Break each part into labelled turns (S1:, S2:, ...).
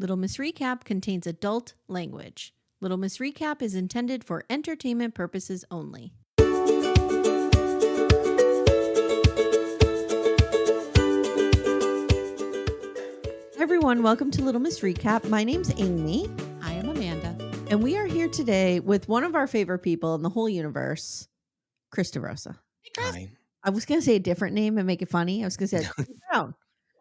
S1: Little Miss Recap contains adult language. Little Miss Recap is intended for entertainment purposes only. Everyone, welcome to Little Miss Recap. My name's Amy.
S2: I am Amanda.
S1: And we are here today with one of our favorite people in the whole universe, Chris Derosa.
S2: Hey, Chris.
S3: Hi.
S1: I was going to say a different name and make it funny. I was going to say Brown.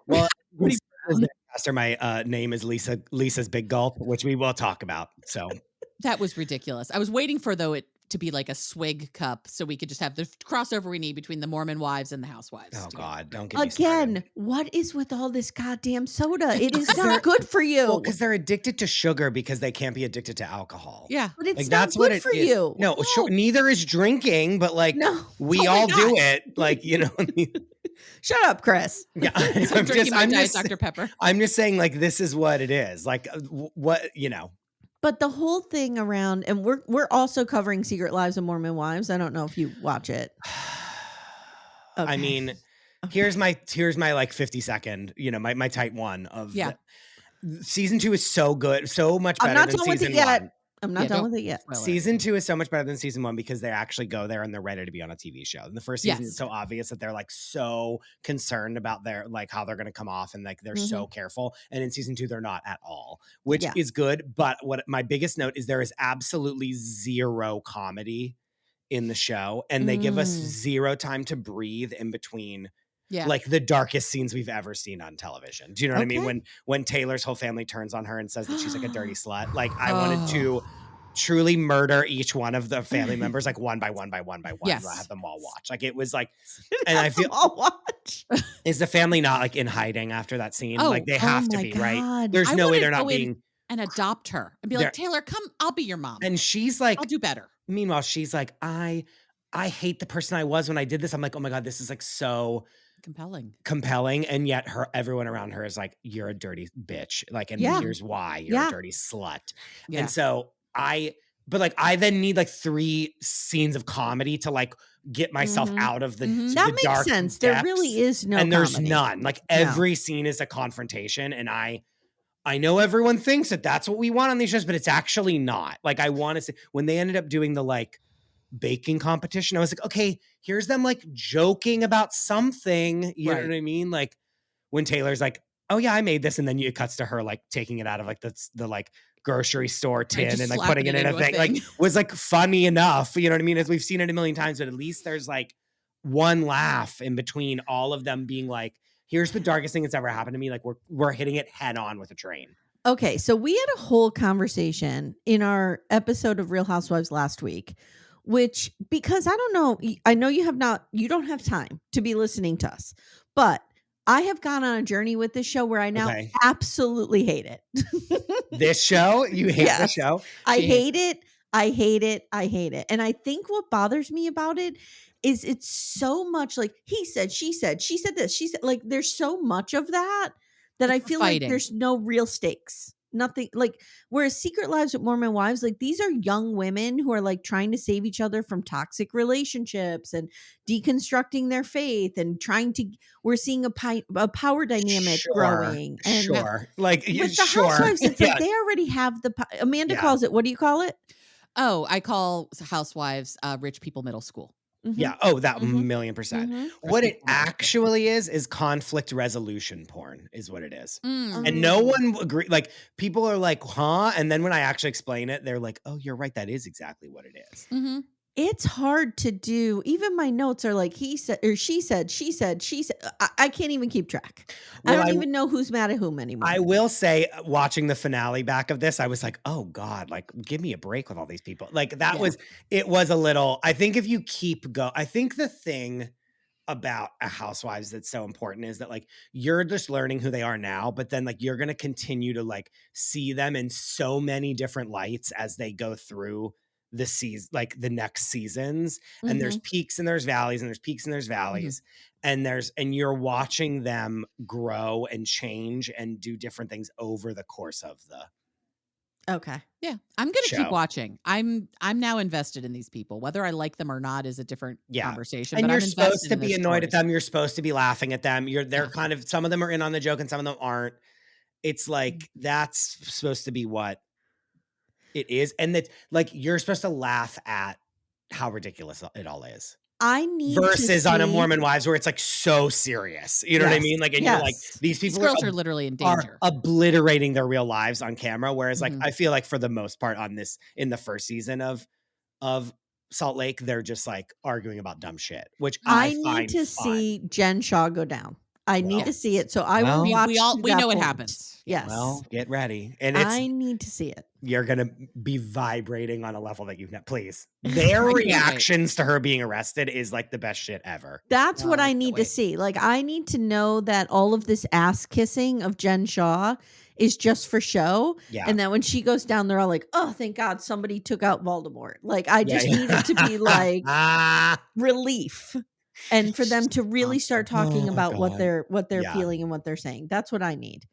S3: Well,
S1: Woody Brown.
S3: Pastor, my name is Lisa's Big Gulp, which we will talk about. So
S2: That was ridiculous. I was waiting for it to be like a swig cup so we could just have the crossover we need between the Mormon wives and the Housewives.
S3: oh
S2: together.
S3: God, don't get me started.
S1: Again, what is with all this goddamn soda? It is not good for you.
S3: Well, because they're addicted to sugar because they can't be addicted to alcohol.
S2: Yeah.
S1: But it's
S3: Like,
S1: not
S3: that's
S1: good
S3: what it
S1: for
S3: is.
S1: you.
S3: No, sure, neither is drinking, but like
S1: No.
S3: we
S2: Oh my
S3: all do
S2: God.
S3: it. Like, you know,
S1: Shut up, Chris.
S3: yeah,
S2: I'm drinking my Diet Dr. Pepper.
S3: I'm just saying, like, this is what it is. Like, what, you know.
S1: But the whole thing around, and we're also covering Secret Lives of Mormon Wives. I don't know if you watch it.
S3: I
S1: Okay.
S3: mean,
S1: Okay.
S3: here's my like 50-second, you know, my type one of
S2: Yeah.
S3: season 2 is so good, so much better
S1: I'm not
S3: than
S1: done with
S3: season
S1: it yet.
S3: 1.
S1: I'm not done with it yet.
S2: Spoiler.
S3: Season 2 is so much better than season 1 because they actually go there and they're ready to be on a TV show. In the first season,
S2: Yes.
S3: it's so obvious that they're like so concerned about their like how they're going to come off and like they're so careful. And in season 2, they're not at all, which
S1: Yeah.
S3: is good. But what my biggest note is there is absolutely zero comedy in the show, and they give us zero time to breathe in between.
S2: Yeah.
S3: Like the darkest scenes we've ever seen on television. Do you know what I mean?
S1: Okay.
S3: When Taylor's whole family turns on her and says that she's like a dirty slut. Like I wanted to truly murder each one of the family members, like one by one.
S2: Yes.
S3: I have them all watch. Like it was like, and I feel
S1: I'll watch.
S3: is the family not like in hiding after that scene?
S2: Oh.
S3: Like they have to
S1: my
S3: be, right?
S1: God.
S3: There's
S2: I
S3: no way
S2: wanna
S3: they're not
S2: go in
S3: being.
S2: and adopt her and be like, Taylor, come, I'll be your mom.
S3: And she's like,
S2: I'll do better.
S3: meanwhile, she's like, I hate the person I was when I did this. I'm like, oh my God, this is like so compelling, and yet everyone around her is like, you're a dirty bitch, like, and
S1: Yeah.
S3: here's why you're
S1: Yeah.
S3: a dirty slut.
S2: Yeah.
S3: And so I then need like 3 scenes of comedy to like get myself out of the
S1: That
S3: the
S1: makes
S3: dark
S1: sense. There
S3: depths.
S1: really is no
S3: and there's
S1: comedy.
S3: none. Like every scene is a confrontation, and I know everyone thinks that that's what we want on these shows, but it's actually not. Like I want to say when they ended up doing the like baking competition, I was like, okay, here's them like joking about something. You know what I mean? Like when Taylor's like, oh yeah, I made this, and then it cuts to her like taking it out of like the like grocery store tin and like putting it in a thing. Like was like funny enough. You know what I mean? As we've seen it a million times, but at least there's like one laugh in between all of them being like, here's the darkest thing that's ever happened to me. Like we're hitting it head on with a train.
S1: Okay, so we had a whole conversation in our episode of Real Housewives last week, which, because I don't know, I know you don't have time to be listening to us, but I have gone on a journey with this show where I now absolutely hate it.
S3: This show? You hate the show?
S1: I hate it. I hate it. I hate it. And I think what bothers me about it is it's so much like he said, she said this, she said, like there's so much of that I feel like there's no real stakes. Nothing like, whereas Secret Lives with Mormon Wives, like these are young women who are like trying to save each other from toxic relationships and deconstructing their faith and we're seeing a power dynamic growing. And
S3: like
S1: with the Housewives, it's like they already have Amanda calls it, what do you call it?
S2: Oh, I call Housewives rich people middle school.
S3: Yeah. Oh, that 1,000,000%. What it actually is conflict resolution porn is what it is. And no one agree. Like people are like, huh? And then when I actually explain it, they're like, oh, you're right. That is exactly what it is.
S1: It's hard to do. Even my notes are like, he said, or she said, she said, she said. I can't even keep track. I don't even know who's mad at whom anymore.
S3: I will say, watching the finale back of this, I was like, oh God, like give me a break with all these people. Like it was a little, I think if you keep I think the thing about a Housewives that's so important is that like, you're just learning who they are now, but then like, you're going to continue to like see them in so many different lights as they go through the season, like the next seasons, and there's peaks and there's valleys and there's peaks and there's valleys, and you're watching them grow and change and do different things over the course of the
S1: Okay.
S2: Yeah. I'm going to keep watching. I'm now invested in these people. Whether I like them or not is a different conversation.
S3: And
S2: but
S3: you're
S2: I'm
S3: supposed to
S2: in
S3: be annoyed at them. You're supposed to be laughing at them. They're kind of, some of them are in on the joke and some of them aren't. it's like that's supposed to be what it is, and that like you're supposed to laugh at how ridiculous it all is.
S1: I need to
S3: Versus on a
S1: see
S3: Mormon Wives where it's like so serious. You know what I
S1: Yes,
S3: mean? Like, and you're like,
S1: yes.
S3: these
S2: These
S3: people
S2: girls are literally in danger.
S3: obliterating their real lives on camera. Whereas like,
S2: Mhm.
S3: I feel like for the most part on this, in the first season of Salt Lake, they're just like arguing about dumb shit, which I
S1: need
S3: find
S1: to
S3: fun.
S1: see Jen Shaw go down. I need to
S2: Yes.
S1: see it. So I will
S4: Well,
S1: watch.
S2: we
S1: to
S2: know
S1: that
S2: it
S1: point.
S2: happens.
S1: Yes.
S3: Well, get ready. And it's,
S1: I need to see it.
S3: you're going to be vibrating on a level that you've never, please. Their
S2: I can't wait.
S3: reactions to her being arrested is like the best shit ever.
S1: That's what
S2: Oh, I
S1: I
S2: can't
S1: need to
S2: wait.
S1: see. Like, I need to know that all of this ass kissing of Jen Shaw is just for show.
S3: Yeah.
S1: And that when she goes down, they're all like, oh, thank God somebody took out Voldemort. Like, I just need it to be like relief. And for them to really start talking
S3: Oh,
S1: about what
S3: God.
S1: they're
S3: Yeah.
S1: feeling and what they're saying. That's what I need.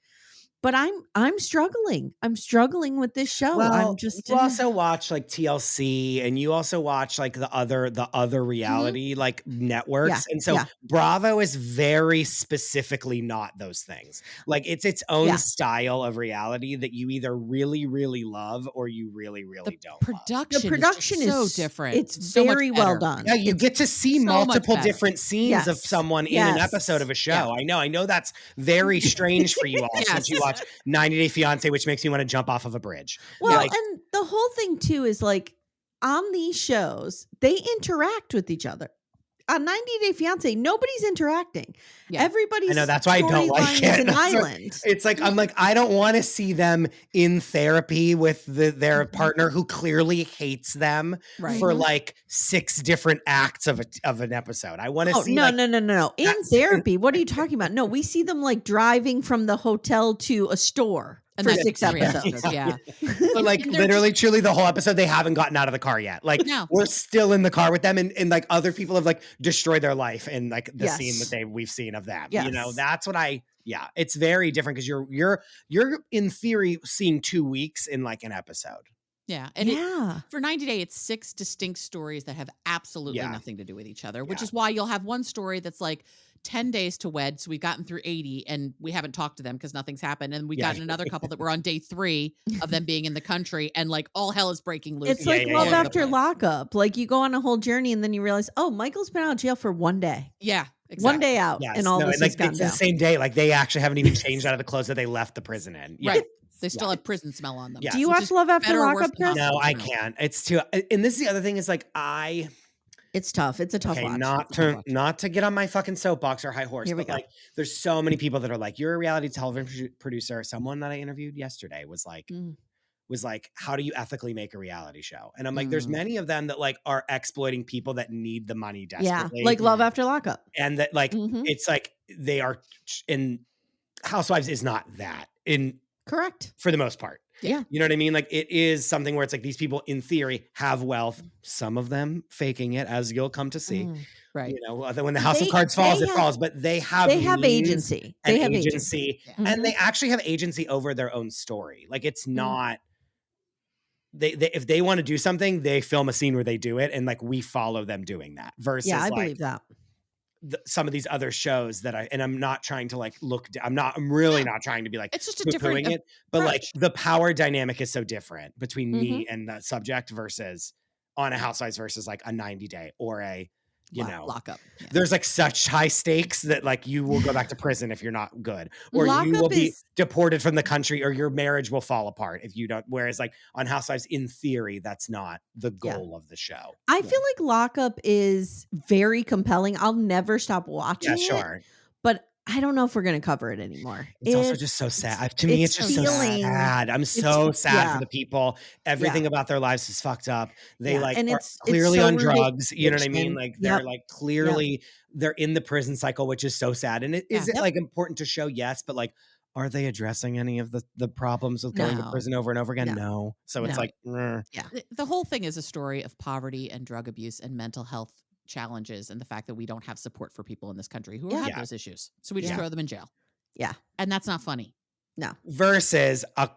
S1: But I'm struggling. I'm struggling with this show.
S3: Well,
S1: I'm just
S3: you also watch like TLC, and you also watch like the other reality like networks, and so
S1: yeah.
S3: Bravo is very specifically not those things. Like it's its own style of reality that you either really really love or you really really don't love.
S1: The production
S2: is
S1: is
S2: so different.
S1: It's
S2: so much
S1: very well
S2: better.
S1: done.
S3: Yeah, you
S1: It's
S3: get to see
S2: so much
S3: multiple
S2: better.
S3: different scenes of
S1: Yes.
S3: someone in an
S1: Yes.
S3: episode of a show.
S2: Yeah.
S3: I know that's very strange for you all since you
S2: Yes.
S3: watch 90 Day Fiance, which makes me want to jump off of a bridge.
S1: Well,
S3: Like,
S1: and the whole thing too is like on these shows, they interact with each other. On 90 Day Fiance, nobody's interacting.
S2: Yeah.
S1: Everybody's
S3: I know, that's why I don't like
S1: storyline
S3: it.
S1: is an
S3: That's what-
S1: island.
S3: it's like I'm like I don't want to see them in therapy with their partner who clearly hates them
S2: Right.
S3: for like 6 different acts of an episode. I want to
S1: Oh,
S3: see
S1: no,
S3: like,
S1: no. In
S3: that's-
S1: therapy, what are you talking about? No, we see them like driving from the hotel to a store for
S2: that's
S1: 6
S2: 3
S1: episodes.
S2: Yeah.
S3: but like
S2: And they're
S3: literally truly the whole episode they haven't gotten out of the car yet. Like
S2: No.
S3: we're still in the car with them, and like other people have like destroyed their life in like the scene
S1: Yes.
S3: that we've seen of them. You know,
S1: Yes.
S3: that's what it's very different because you're in theory seeing 2 weeks in like an episode.
S2: Yeah. And
S1: Yeah.
S2: for 90 Day, it's 6 distinct stories that have absolutely
S3: Yeah.
S2: nothing to do with each other, which
S3: Yeah.
S2: is why you'll have one story that's like 10 days to wed. So we've gotten through 80 and we haven't talked to them because nothing's happened. And we've
S3: Yeah.
S2: gotten another couple that were on day 3 of them being in the country and like all hell is breaking loose.
S1: It's
S3: Yeah,
S1: like
S3: yeah,
S1: love
S3: yeah.
S1: after lockup. Like you go on a whole journey and then you realize, oh, Michael's been out of jail for one day.
S2: Yeah. Exactly.
S1: One day out.
S3: Yes.
S1: And all
S3: No,
S1: this
S3: and like
S1: has gone
S3: it's
S1: down.
S3: the same day. Like they actually haven't even changed out of the clothes that they left the prison in. Yeah.
S2: Right. They still have prison smell on them.
S3: Yeah.
S1: Do you
S2: which
S1: watch
S2: is
S1: Love After
S2: better or worse
S1: Lockup,
S2: than
S1: Chris?
S2: Hospital
S3: No, I
S2: Smell.
S3: can't. It's too. And this is the other thing is like
S1: It's tough. It's a tough
S3: okay,
S1: watch.
S3: not to get on my fucking soapbox or high horse,
S1: Here we
S3: but
S1: go.
S3: like there's so many people that are like, you're a reality television producer. Someone that I interviewed yesterday was like, how do you ethically make a reality show? And I'm like, there's many of them that like are exploiting people that need the money
S1: Yeah.
S3: desperately.
S1: Like Love After Lockup.
S3: And that like
S1: Mhm.
S3: it's like they are in Housewives is not that in
S1: Correct.
S3: for the most part.
S1: Yeah.
S3: You know what I mean? Like it is something where it's like these people in theory have wealth, some of them faking it, as you'll come to see.
S2: Right.
S3: You know, when the house of cards falls, it falls, but they have means
S1: agency. They
S3: and
S1: have
S3: agency,
S2: Yeah.
S3: and they actually have agency over their own story. Like it's not they if they want to do something, they film a scene where they do it, and like we follow them doing that. Versus
S1: Yeah, I
S3: like
S1: believe that.
S3: some of these other shows that I'm not trying to like I'm really not trying to be like
S2: It's just a different
S3: poo-pooing it, but like
S2: approach.
S3: the power dynamic is so different between me
S1: Mm-hmm.
S3: and the subject versus on a Housewives versus like a 90 day or a
S2: Lockup. Yeah.
S3: there's like such high stakes that like you will go back to prison if you're not good, or you
S1: Lockup
S3: will be
S1: is-
S3: deported from the country, or your marriage will fall apart if you don't. Whereas like on Housewives, in theory, that's not the goal of the show.
S1: I feel like Lockup is very compelling. I'll never stop watching
S3: Yeah, sure.
S1: it, but I don't know if we're going to cover it anymore.
S3: It's also just so sad. To me, it's just so sad. I'm so sad for the people. Everything about their lives is fucked up. They like
S1: and
S3: are
S1: it's
S3: clearly
S1: so
S3: on
S1: rooted in
S3: drugs. You know what I mean?
S1: addiction.
S3: Like they're
S1: Yep.
S3: like clearly they're in the prison cycle, which is so sad. And is it like important to show? Yes, but like, are they addressing any of the problems with going to
S2: No.
S3: prison over and over again? No. So it's
S1: No.
S3: like,
S2: The whole thing is a story of poverty and drug abuse and mental health challenges, and the fact that we don't have support for people in this country who have those issues. So we just throw them in jail.
S1: Yeah.
S2: And that's not funny.
S1: No.
S3: versus a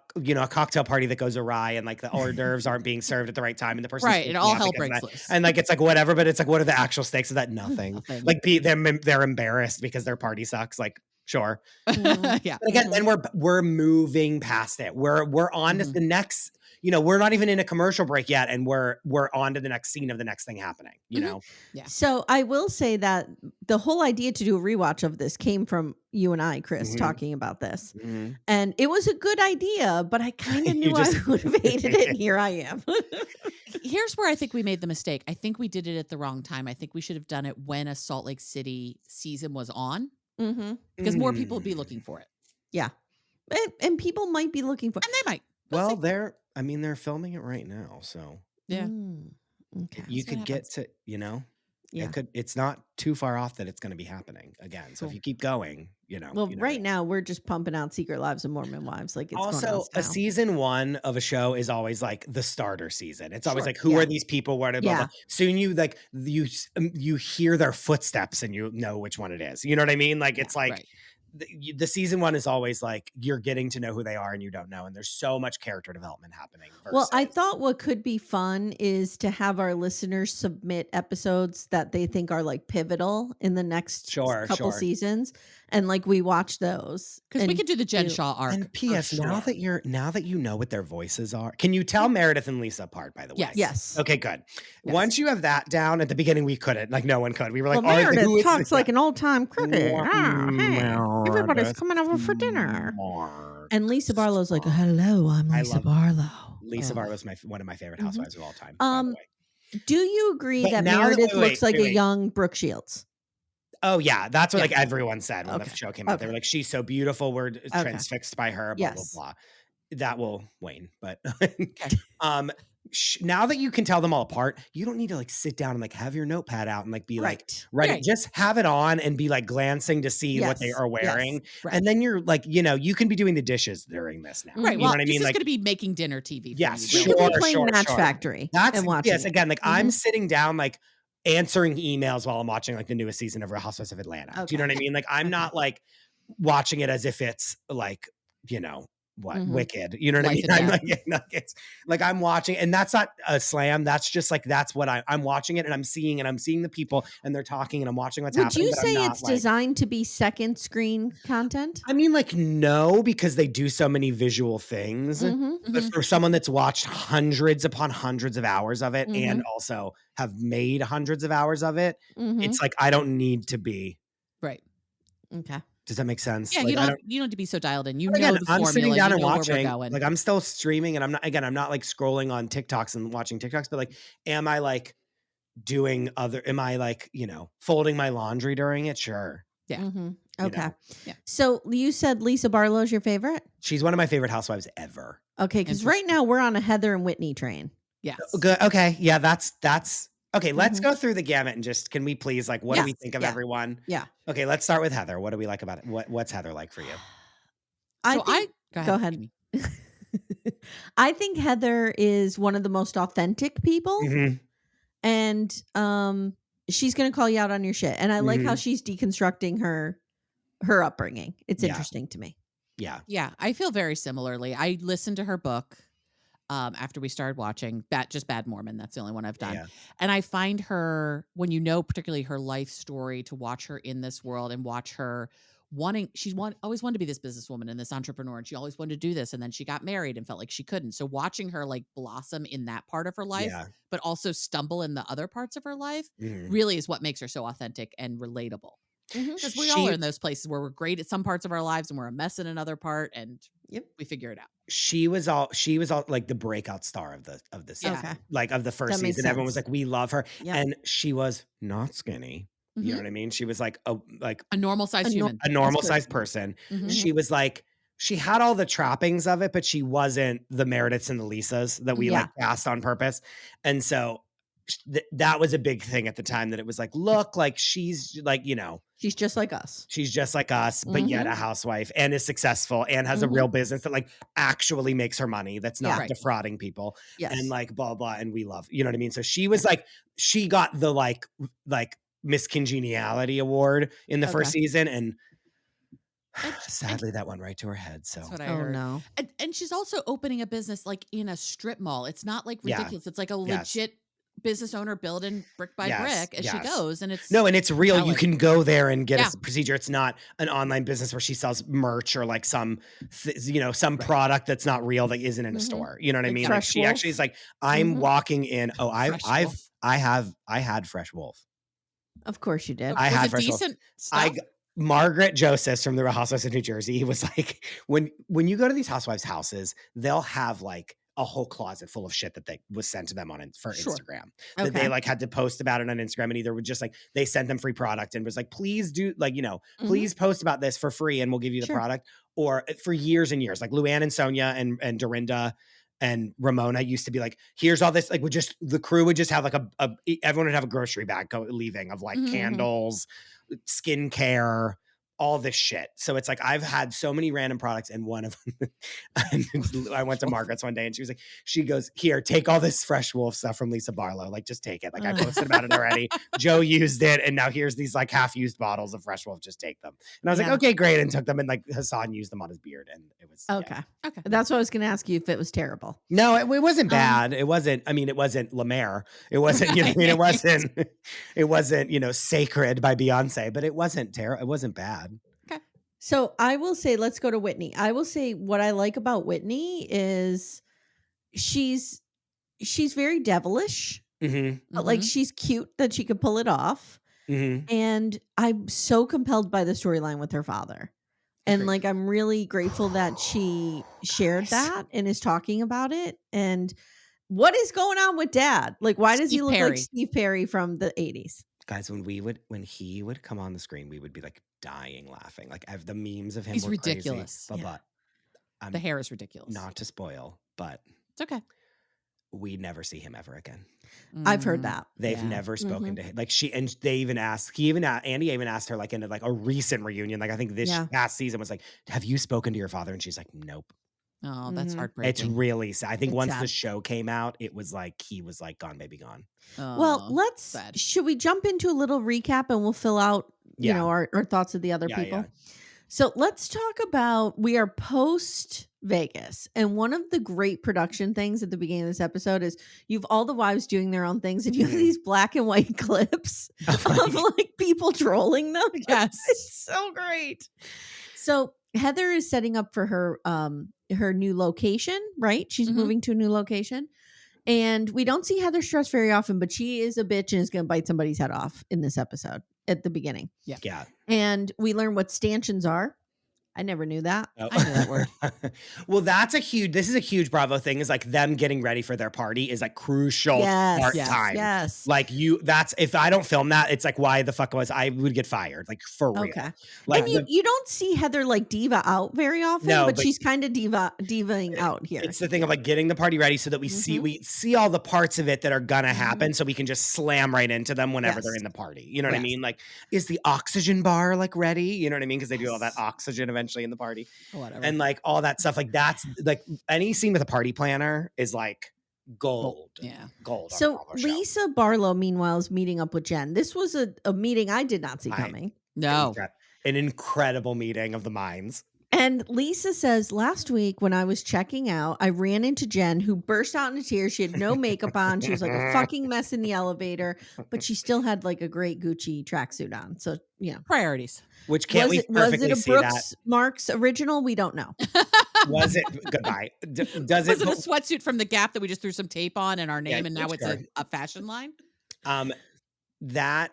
S3: cocktail party that goes awry and like the hors d'oeuvres aren't being served at the right time and the person
S2: Right. And all hell breaks loose.
S3: and like it's like whatever, but it's like what are the actual stakes of that? Nothing.
S2: Nothing.
S3: Like they're embarrassed because their party sucks. Like Sure.
S2: Yeah.
S3: But again, then we're moving past it. We're on to the next, we're not even in a commercial break yet, and we're on to the next scene of the next thing happening, know?
S2: Yeah.
S1: So I will say that the whole idea to do a rewatch of this came from you and I, Chris, talking about this. And it was a good idea, but I kind of knew I would have hated it, and here I am.
S2: Here's where I think we made the mistake. I think we did it at the wrong time. I think we should have done it when a Salt Lake City season was on, because more people would be looking for it.
S1: Yeah. And people might be looking for it.
S2: And they might.
S3: Well, they're filming it right now, so
S2: yeah.
S1: Okay.
S3: You could get to,
S1: Yeah.
S3: It's not too far off that it's going to be happening again. So if you keep going,
S1: Well, right now we're just pumping out Secret Lives of Mormon Wives. Like it's
S3: also
S1: going on
S3: a
S1: style.
S3: season 1 of a show is always like the starter season. It's always like, who are these people? What? Blah, blah. Soon you hear their footsteps and you know which one it is. You know what I mean? Like it's like. Right. The season 1 is always like you're getting to know who they are and you don't know, and there's so much character development happening.
S1: Well, I thought what could be fun is to have our listeners submit episodes that they think are like pivotal in the next couple seasons, and like we watch those
S2: because we could do the Jen Shaw arc.
S3: And P.S. Now that you know what their voices are, can you tell Meredith and Lisa apart? By the way,
S1: yes.
S3: Okay, good. Yes. Once you have that down, at the beginning we couldn't, like no one could. We were like,
S1: Meredith talks like an old time cricket. Hey. Everybody's coming over for dinner. And Lisa Barlow's like, hello, I'm Lisa Barlow.
S3: Lisa Barlow's one of my favorite housewives of all time. By the way.
S1: Do you agree that Meredith looks like a young Brooke Shields?
S3: Oh, yeah. That's what like everyone said when the show came out. They were like, she's so beautiful. We're transfixed by her, blah, blah, blah. That will wane. But now that you can tell them all apart, you don't need to like sit down and like have your notepad out and like be like, just have it on and be like glancing to see what they are wearing.
S1: Yes. Right.
S3: And then you're like, you can be doing the dishes during this now.
S2: Right.
S3: You
S2: well,
S3: know what I mean?
S2: This is
S3: like,
S2: going to be making dinner TV.
S3: Yes.
S1: You can be playing Match Factory.
S3: That's
S1: and watching.
S3: Yes. Again, like I'm sitting down, like answering emails while I'm watching like the newest season of Real Housewives of Atlanta. Do you know what I mean? Like I'm not like watching it as if it's like, Wicked, you know what I mean? I'm like, it's like I'm watching, and that's not a slam. That's just like that's what I'm watching it, and I'm seeing the people, and they're talking, and I'm watching what's happening.
S1: Would you say it's designed to be second screen content?
S3: I mean, like no, because they do so many visual things. But for someone that's watched hundreds upon hundreds of hours of it, and also have made hundreds of hours of it, it's like I don't need to be
S2: right.
S1: Okay.
S3: Does that make sense?
S2: Yeah,
S3: like,
S2: you don't have to be so dialed in. You know
S3: again,
S2: the formula.
S3: I'm sitting down and
S2: watching.
S3: Like I'm still streaming, and I'm not like scrolling on TikToks and watching TikToks, but like, am I like doing am I like, folding my laundry during it? Sure.
S2: Yeah.
S1: Okay. Yeah. So you said Lisa Barlow's your favorite?
S3: She's one of my favorite housewives ever.
S1: Okay. Because right now we're on a Heather and Whitney train.
S2: Yes.
S3: Good. Okay. Yeah. That's okay. Let's go through the gamut and just, can we please, like, what do we think of everyone?
S1: Yeah.
S3: Okay. Let's start with Heather. What do we like about it? What's Heather like for you?
S1: Go ahead. I think Heather is one of the most authentic people. And she's going to call you out on your shit. And I like how she's deconstructing her upbringing. It's interesting to me.
S3: Yeah.
S2: Yeah. I feel very similarly. I listened to her book after we started watching Bad Mormon. That's the only one I've done. Yeah. And I find her, when particularly her life story, to watch her in this world and watch her always wanted to be this businesswoman and this entrepreneur, and she always wanted to do this. And then she got married and felt like she couldn't. So watching her like blossom in that part of her life, but also stumble in the other parts of her life really is what makes her so authentic and relatable. Because we all are in those places where we're great at some parts of our lives and we're a mess in another part, and we figure it out.
S3: She was all like the breakout star of the season, like of the first season. Everyone was like, we love her. And she was not skinny. You know what I mean? She was like a normal sized human, a normal sized person. She was like, she had all the trappings of it, but she wasn't the Merediths and the Lisas that we like cast on purpose. And so that was a big thing at the time, that it was like, look, like she's like,
S1: she's just like us.
S3: She's just like us, but yet a housewife and is successful and has a real business that like actually makes her money. That's not defrauding people and like blah, blah. And we love, you know what I mean? So she was like, she got the like Miss Congeniality award in the first season. And sadly that went right to her head. So
S2: that's what I heard.
S1: No.
S2: And she's also opening a business like in a strip mall. It's not like ridiculous. It's like a legit business owner building brick by brick as she goes. And it's
S3: and it's real.
S2: compelling.
S3: You can go there and get a procedure. It's not an online business where she sells merch or like some product that's not real that isn't in a store. You know what I mean? Like she actually is like, I'm walking in. Oh, I had Fresh Wolf.
S1: Of course you did.
S3: I had Fresh
S2: decent
S3: Wolf.
S2: stuff?
S3: Margaret Joseph from the Real Housewives of New Jersey was like, when you go to these housewives' houses, they'll have like a whole closet full of shit that was sent to them for Instagram. That they like had to post about it on Instagram, and either would just like they sent them free product and was like, please do like, please post about this for free and we'll give you the product. Or for years and years, like Luann and Sonia and Dorinda and Ramona used to be like, here's all this, like the crew would just have like everyone would have a grocery bag leaving of like candles, skincare, all this shit. So it's like, I've had so many random products, and one of them, I went to Margaret's one day and she goes, here, take all this Fresh Wolf stuff from Lisa Barlow. Like, just take it. Like I posted about it already. Joe used it. And now here's these like half used bottles of Fresh Wolf. Just take them. And I was like, okay, great. And took them, and like Hassan used them on his beard, and it was
S1: okay. That's what I was going to ask you, if it was terrible.
S3: No, it wasn't bad. It wasn't, it wasn't La Mer. It wasn't, it wasn't, Sacred by Beyonce, but it wasn't terrible. It wasn't bad.
S1: Okay. So I will say, let's go to Whitney. I will say what I like about Whitney is she's very devilish, but like she's cute that she could pull it off. And I'm so compelled by the storyline with her father. And like, I'm really grateful that she shared that and is talking about it. And what is going on with Dad? Like, why does he look like Steve Perry from the 80s?
S3: Guys, when he would come on the screen, we would be like dying laughing. Like, the memes of him
S2: He's
S3: were
S2: ridiculous.
S3: Crazy, but
S2: the hair is ridiculous.
S3: Not to spoil, but
S2: it's okay.
S3: We never see him ever again.
S1: I've heard that.
S3: They've never spoken to him. Like Andy even asked her like in like a recent reunion. Like I think this past season was like, have you spoken to your father? And she's like, nope.
S2: Oh, that's heartbreaking.
S3: It's really sad. I think once the show came out, it was like, he was like gone, baby gone.
S1: Well, should we jump into a little recap and we'll fill out, you know, our thoughts of the other people? Yeah. So let's talk about, we are post Vegas. And one of the great production things at the beginning of this episode is you've all the wives doing their own things, and you have these black and white clips of like people trolling them.
S2: Yes.
S1: It's so great. So Heather is setting up for her new location, right? She's moving to a new location. And we don't see Heather stressed very often, but she is a bitch and is going to bite somebody's head off in this episode at the beginning.
S3: Yeah.
S1: And we learn what stanchions are. I never knew that.
S2: Oh. I knew that word.
S3: Well, this is a huge Bravo thing, is like them getting ready for their party is like crucial time.
S1: Yes.
S3: Like if I don't film that, it's like, why the fuck I would get fired, like for real. Okay.
S1: Like, and you don't see Heather like diva out very often, but she's kind of divaing out here.
S3: It's the thing of like getting the party ready so that we see all the parts of it that are gonna happen, so we can just slam right into them whenever they're in the party. You know what I mean? Like, is the oxygen bar like ready? You know what I mean? Because they do all that oxygen eventually in the party.
S2: Whatever.
S3: And like all that stuff, like that's like any scene with a party planner is like gold.
S2: Yeah.
S3: Gold.
S1: So Lisa Barlow, meanwhile, is meeting up with Jen. This was a meeting I did not see coming.
S2: No.
S3: An incredible meeting of the minds.
S1: And Lisa says, last week when I was checking out, I ran into Jen, who burst out into tears. She had no makeup on. She was like a fucking mess in the elevator, but she still had like a great Gucci tracksuit on. So, you know.
S2: Priorities.
S3: Which was it a
S1: Brooks Marks original? We don't know.
S3: Was it? Goodbye.
S2: Was it a sweatsuit from the Gap that we just threw some tape on and our name, and now it's a fashion line?
S3: That,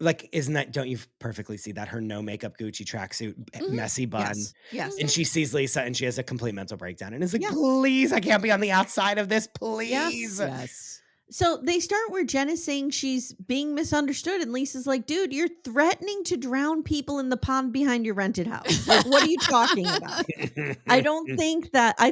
S3: like, isn't that, don't you perfectly see that? Her no makeup Gucci tracksuit, messy bun.
S1: Yes.
S3: And she sees Lisa and she has a complete mental breakdown and is like, please, I can't be on the outside of this, please.
S2: Yes.
S1: So they start where Jen is saying she's being misunderstood, and Lisa's like, dude, you're threatening to drown people in the pond behind your rented house. Like, what are you talking about? I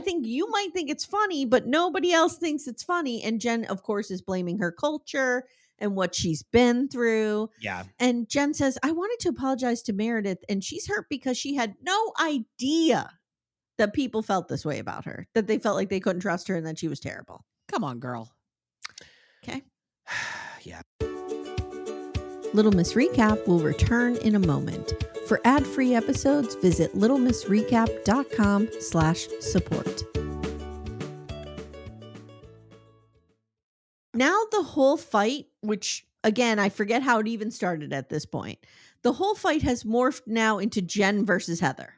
S1: think you might think it's funny, but nobody else thinks it's funny. And Jen, of course, is blaming her culture and what she's been through.
S3: Yeah.
S1: And Jen says, I wanted to apologize to Meredith, and she's hurt because she had no idea that people felt this way about her, that they felt like they couldn't trust her and that she was terrible.
S2: Come on, girl.
S1: Okay.
S3: Yeah.
S1: Little Miss Recap will return in a moment. For ad-free episodes, visit littlemissrecap.com/support. Now the whole fight, which again, I forget how it even started at this point. The whole fight has morphed now into Jen versus Heather.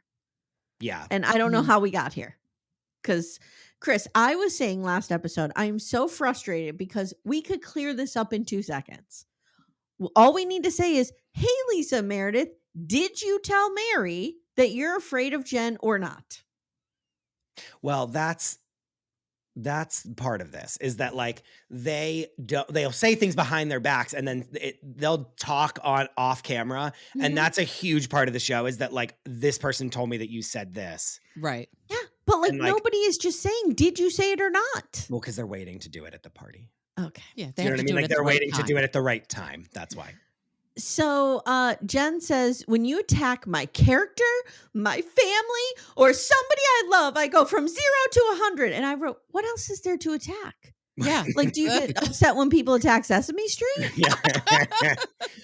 S3: Yeah.
S1: And I don't know how we got here. Because, Chris, I was saying last episode, I am so frustrated because we could clear this up in 2 seconds. All we need to say is, hey, Lisa Meredith, did you tell Mary that you're afraid of Jen or not?
S3: Well, that's part of this, is that like they'll say things behind their backs and then they'll talk on off camera. And that's a huge part of the show, is that like, this person told me that you said this.
S2: Right.
S1: Yeah. But like,
S3: And, like,
S1: nobody is just saying, did you say it or not?
S3: Well, because they're waiting to do it at the party.
S1: Okay.
S2: Yeah.
S3: Do you know what I mean? Like, they're waiting to do it at the right time. That's why.
S1: So Jen says, when you attack my character, my family, or somebody I love, I go from 0 to 100. And I wrote, what else is there to attack?
S2: Yeah.
S1: Like, do you get upset when people attack Sesame Street?
S3: Yeah.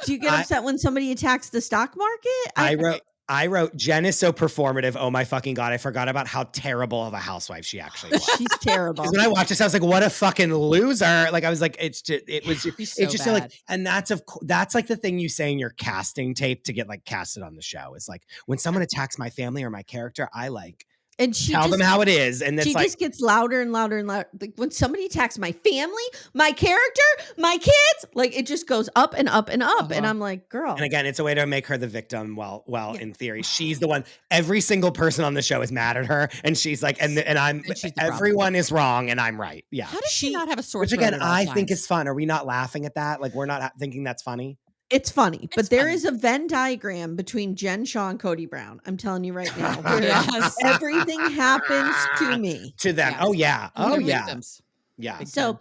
S1: Do you get upset when somebody attacks the stock market?
S3: I wrote, Jen is so performative. Oh my fucking God. I forgot about how terrible of a housewife she actually was.
S1: She's terrible.
S3: When I watched this, I was like, what a fucking loser. Like, I was like, it's just so like, and that's like the thing you say in your casting tape to get like casted on the show. It's like, when someone attacks my family or my character, I like,
S1: and she
S3: tell them how it is. And
S1: she
S3: like,
S1: just gets louder and louder and louder. Like, when somebody attacks my family, my character, my kids, like, it just goes up and up and up. And I'm like, girl.
S3: And again, it's a way to make her the victim. Well, in theory, she's the one. Every single person on the show is mad at her, and she's like, and everyone is wrong, and I'm right. Yeah.
S2: How does she not have a sore
S3: Which
S2: throat
S3: again,
S2: at all
S3: I
S2: times?
S3: think is fun. Are we not laughing at that? Like, we're not thinking that's funny.
S1: It's funny, but there
S2: funny.
S1: is a Venn diagram between Jen Shaw and Cody Brown. I'm telling you right now, where everything happens to me.
S3: To them.
S2: Yes.
S3: Oh yeah. Oh
S2: They're
S3: yeah.
S2: victims.
S3: Yeah.
S1: So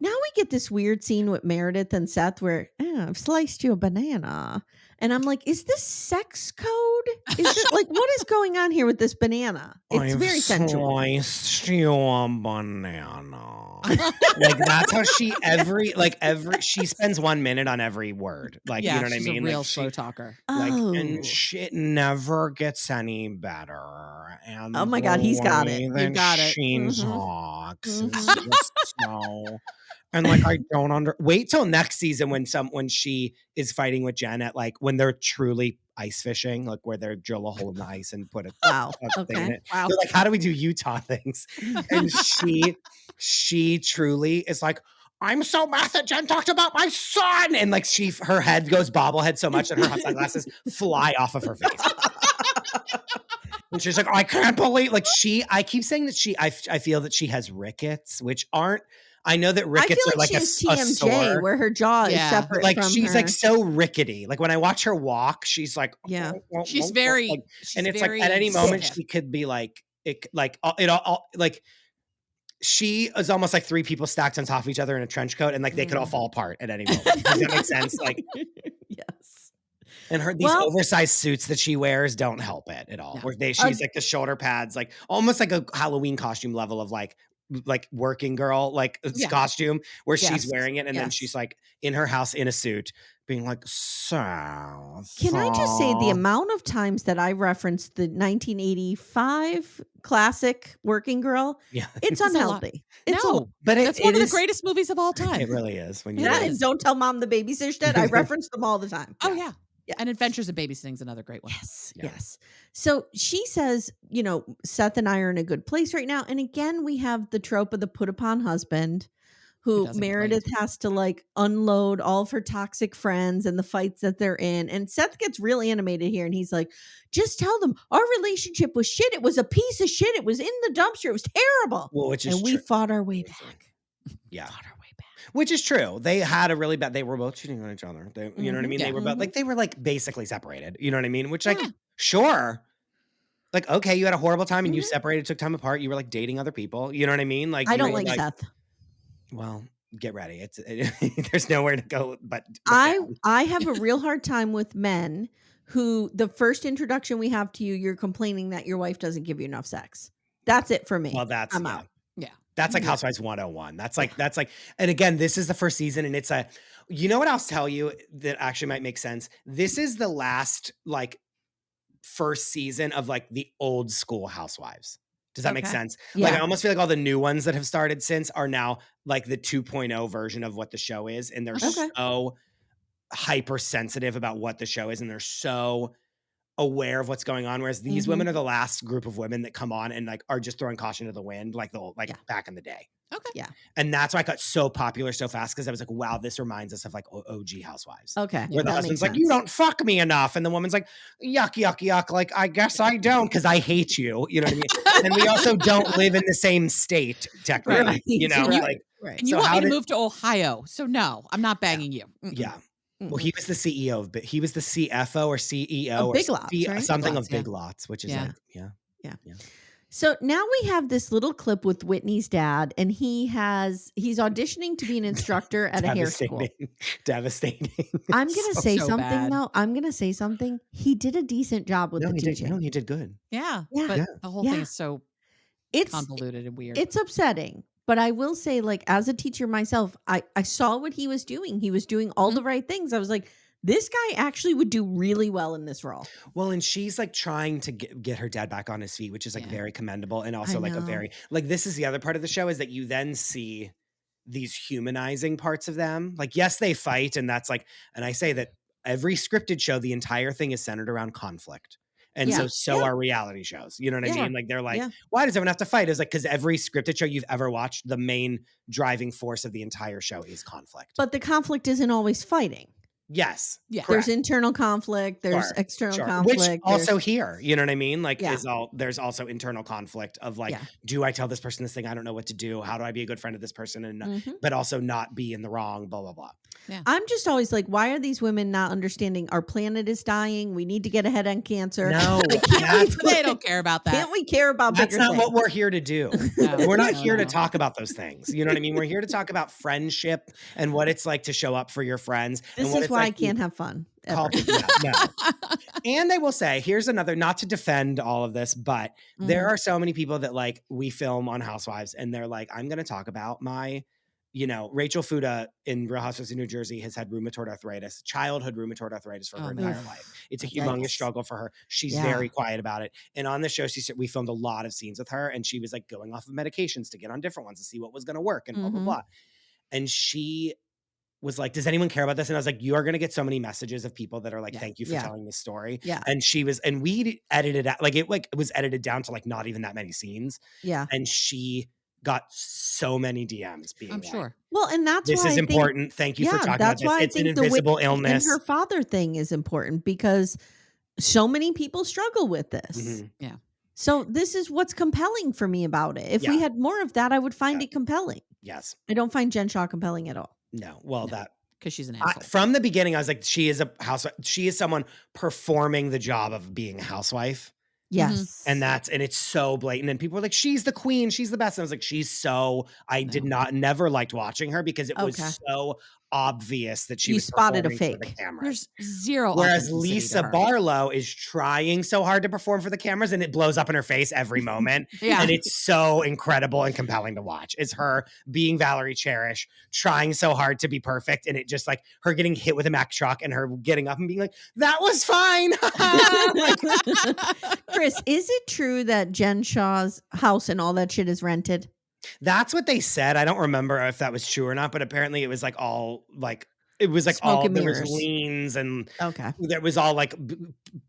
S1: now we get this weird scene with Meredith and Seth where I've sliced you a banana. And I'm like, is this sex code? Is it like, what is going on here with this banana? It's very sensual.
S3: Sliced you a banana. Like, that's how she she spends 1 minute on every word. Like,
S2: Yeah,
S3: you know what I
S2: she's
S3: mean?
S2: a real
S3: Like,
S2: slow talker.
S3: Like,
S1: Oh.
S3: and shit never gets any better. And
S1: Oh my God, he's got it.
S3: Then
S1: You've got it.
S3: she
S1: Mhm.
S3: talks. It's just so. And like, I don't wait till next season when she is fighting with Jen at like, when they're truly ice fishing, like where they drill a hole in the ice and put a thing in it.
S2: Wow.
S3: They're like, how do we do Utah things? And she truly is like, I'm so mad that Jen talked about my son. And like, her head goes bobblehead so much that her sunglasses fly off of her face. And she's like, I can't believe, like, I keep saying that I feel that she has rickets, which aren't, I know that rickets
S1: I feel
S3: are like
S1: she has
S3: a
S1: TMJ
S3: sore.
S1: where her jaw is separate
S3: like
S1: from
S3: she's
S1: her.
S3: like so rickety. Like when I watch her walk, she's like,
S1: yeah,
S2: she's very,
S3: like,
S2: she's
S3: and it's
S2: very
S3: like at any moment
S2: stiff.
S3: she could be like, like she is almost like 3 people stacked on top of each other in a trench coat, and like they could all fall apart at any moment. Does that make sense? Like,
S1: yes.
S3: And these oversized suits that she wears don't help it at all.
S2: No.
S3: Where she's like the shoulder pads, like almost like a Halloween costume level of like working girl, like costume, where she's wearing it. And then she's like in her house in a suit being like, so.
S1: Can I just say the amount of times that I referenced the 1985 classic Working Girl?
S3: Yeah.
S1: It's unhealthy.
S3: But
S2: it's one of the greatest movies of all time.
S3: It really is. When
S1: and Don't Tell Mom the Babysitter's Dead. I reference them all the time.
S2: Oh, yeah. And Adventures in Babysitting is another great one.
S1: Yes. So she says, Seth and I are in a good place right now. And again, we have the trope of the put upon husband who Meredith has to like unload all of her toxic friends and the fights that they're in. And Seth gets real animated here. And he's like, just tell them our relationship was shit. It was a piece of shit. It was in the dumpster. It was terrible.
S3: Well,
S1: we fought our way back.
S3: Yeah. Which is true. They had a really bad, they were both cheating on each other. You know what I mean? They were both they were like basically separated. You know what I mean? Which like, sure. Like, okay, you had a horrible time and you separated, took time apart. You were like dating other people. You know what I mean? Like,
S1: I don't like Seth.
S3: Well, get ready. There's nowhere to go but
S1: I have a real hard time with men who the first introduction we have to you, you're complaining that your wife doesn't give you enough sex. That's it for me.
S3: Well, I'm
S1: out.
S2: Yeah.
S3: That's like Housewives 101. That's like, and again, this is the first season and it's you know what I'll tell you that actually might make sense? This is the last like first season of like the old school Housewives. Does that make
S1: Okay.
S3: sense?
S1: Yeah.
S3: Like, I almost feel like all the new ones that have started since are now like the 2.0 version of what the show is. And they're
S1: Okay.
S3: so hypersensitive about what the show is. And they're so aware of what's going on. Whereas these women are the last group of women that come on and like are just throwing caution to the wind, like back in the day.
S2: Okay.
S1: Yeah.
S3: And that's why I got so popular so fast, because I was like, wow, this reminds us of like OG Housewives.
S1: Okay.
S3: Where the
S1: that
S3: husband's
S1: makes
S3: like, you
S1: sense.
S3: don't fuck me enough. And the woman's like, yuck, yuck, yuck. Like, I guess I don't, because I hate you. You know what I mean? And we also don't live in the same state, technically.
S1: Right.
S3: You know,
S1: Right.
S3: like,
S1: Right.
S2: And you
S3: So
S2: want
S3: how
S2: me to
S3: did-
S2: move to Ohio. So no, I'm not banging you.
S3: yeah. Well, he was the CEO of, he was the CFO or CEO
S1: Of Big Lots, right?
S3: something
S2: Big Lots,
S3: of Big Lots, which is
S2: Yeah.
S3: like, yeah.
S1: So now we have this little clip with Whitney's dad, and he's auditioning to be an instructor at a hair school.
S3: Devastating.
S1: I'm gonna say
S2: so
S1: something
S2: bad.
S1: though. I'm gonna say something. He did a decent job with
S3: No,
S1: the
S3: he did.
S1: teaching.
S3: No, he did good.
S2: Yeah.
S1: Yeah.
S2: But
S3: Yeah.
S2: the whole thing is so
S1: It's
S2: convoluted and weird.
S1: it's upsetting, but I will say, like, as a teacher myself, I saw what he was doing. He was doing all the right things. I was like, this guy actually would do really well in this role.
S3: Well, and she's like trying to get her dad back on his feet, which is like
S2: Yeah.
S3: very commendable. And also like a
S1: know.
S3: very, like, this is the other part of the show, is that you then see these humanizing parts of them. Like, yes, they fight. And that's like, and I say that every scripted show, the entire thing is centered around conflict. And
S1: Yeah.
S3: so are reality shows. You know what I
S1: Yeah.
S3: mean? Like, they're like,
S1: Yeah.
S3: why does everyone have to fight? It's like, because every scripted show you've ever watched, the main driving force of the entire show is conflict.
S1: But the conflict isn't always fighting.
S3: Yes.
S2: Yeah.
S1: There's
S3: correct.
S1: internal conflict. There's
S3: Sure,
S1: external
S3: Sure.
S1: conflict.
S3: Which also
S1: there's-
S3: here, you know what I mean? Like,
S1: Yeah.
S3: there's also internal conflict of like,
S1: Yeah.
S3: do I tell this person this thing? I don't know what to do. How do I be a good friend of this person? And
S1: Mhm.
S3: but also not be in the wrong, blah, blah, blah.
S1: I'm just always like, why are these women not understanding our planet is dying? We need to get ahead on cancer.
S3: No,
S1: Like, can't we-
S2: They don't care about that.
S1: Can't we care about
S3: that's
S1: bigger
S3: not
S1: things?
S3: what we're here to do.
S2: No,
S3: We're not
S2: no,
S3: here to
S2: no.
S3: talk about those things. You know what I mean? We're here to talk about friendship and what it's like to show up for your friends.
S1: This
S3: and what
S1: is
S3: it's
S1: why I
S3: like
S1: can't have fun. Ever.
S3: no. And I will say, here's another, not to defend all of this, but there are so many people that like, we film on Housewives and they're like, I'm going to talk about my, you know, Rachel Fuda in Real Housewives of New Jersey has had childhood rheumatoid arthritis for her entire life. It's a humongous
S1: Yikes.
S3: struggle for her. She's
S1: Yeah.
S3: very quiet about it. And on the show, she said we filmed a lot of scenes with her and she was like going off of medications to get on different ones to see what was going to work and blah, blah, blah. And she was like, does anyone care about this? And I was like, you are going to get so many messages of people that are like, thank you for telling this story.
S1: Yeah.
S3: And she was, and we edited out, it was edited down to like not even that many scenes.
S1: Yeah.
S3: And she got so many DMs being
S2: I'm
S3: like,
S2: sure.
S1: Well, and that's
S3: this
S1: why
S3: is
S1: I think-
S3: important. Thank you for talking about
S1: that's
S3: this.
S1: why
S3: It's
S1: I
S3: an
S1: think the
S3: invisible
S1: Whitney
S3: illness.
S1: and her father thing is important, because so many people struggle with this.
S3: Mhm.
S2: Yeah.
S1: So this is what's compelling for me about it. If we
S3: Yeah.
S1: had more of that, I would find it compelling.
S3: Yes.
S1: I don't find Jen Shaw compelling at all.
S3: No. Well, that
S2: Because she's an asshole.
S3: from the beginning, I was like, she is a housewife. She is someone performing the job of being a housewife.
S1: Yes.
S3: And it's so blatant. And people were like, she's the queen. She's the best. And I was like, I never liked watching her because it was so obvious that she
S1: You
S3: was
S1: spotted a
S3: performing for the
S1: fake.
S3: cameras.
S2: There's zero.
S3: Whereas
S2: authenticity
S3: Lisa
S2: to her.
S3: Barlow is trying so hard to perform for the cameras and it blows up in her face every moment.
S2: Yeah.
S3: And it's so incredible and compelling to watch. It's her being Valerie Cherish, trying so hard to be perfect. And it just like her getting hit with a Mack truck and her getting up and being like, that was fine.
S1: Chris, is it true that Jen Shaw's house and all that shit is rented?
S3: That's what they said. I don't remember if that was true or not, but apparently it was like all like, it was like
S1: Smoke
S3: all,
S1: and
S3: there was
S1: mirrors.
S3: liens and
S1: Okay.
S3: there was all like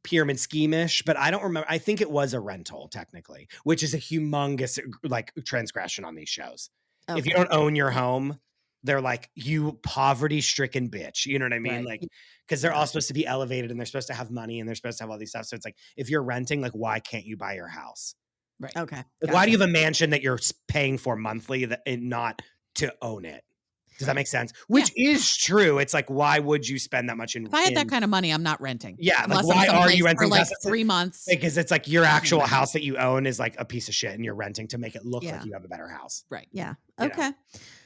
S3: pyramid scheme-ish, but I don't remember. I think it was a rental technically, which is a humongous like transgression on these shows. If you don't own your home, they're like, you poverty-stricken bitch. You know what I mean?
S2: Right.
S3: Like, because they're all supposed to be elevated and they're supposed to have money and they're supposed to have all these stuff. So it's like, if you're renting, like, why can't you buy your house?
S2: Right.
S1: Okay.
S3: Like, why do you have a mansion that you're paying for monthly and not to own it? Does that make sense? Which is true. It's like, why would you spend that much in?
S2: If I had that kind of money, I'm not renting.
S3: Yeah, like,
S2: Unless I'm
S3: why are
S2: someplace
S3: you renting
S2: for like
S3: houses?
S2: 3 months?
S3: Because it's like your actual house that you own is like a piece of shit and you're renting to make it look like you have a better house.
S2: Right.
S1: Yeah.
S3: You know?
S1: Okay.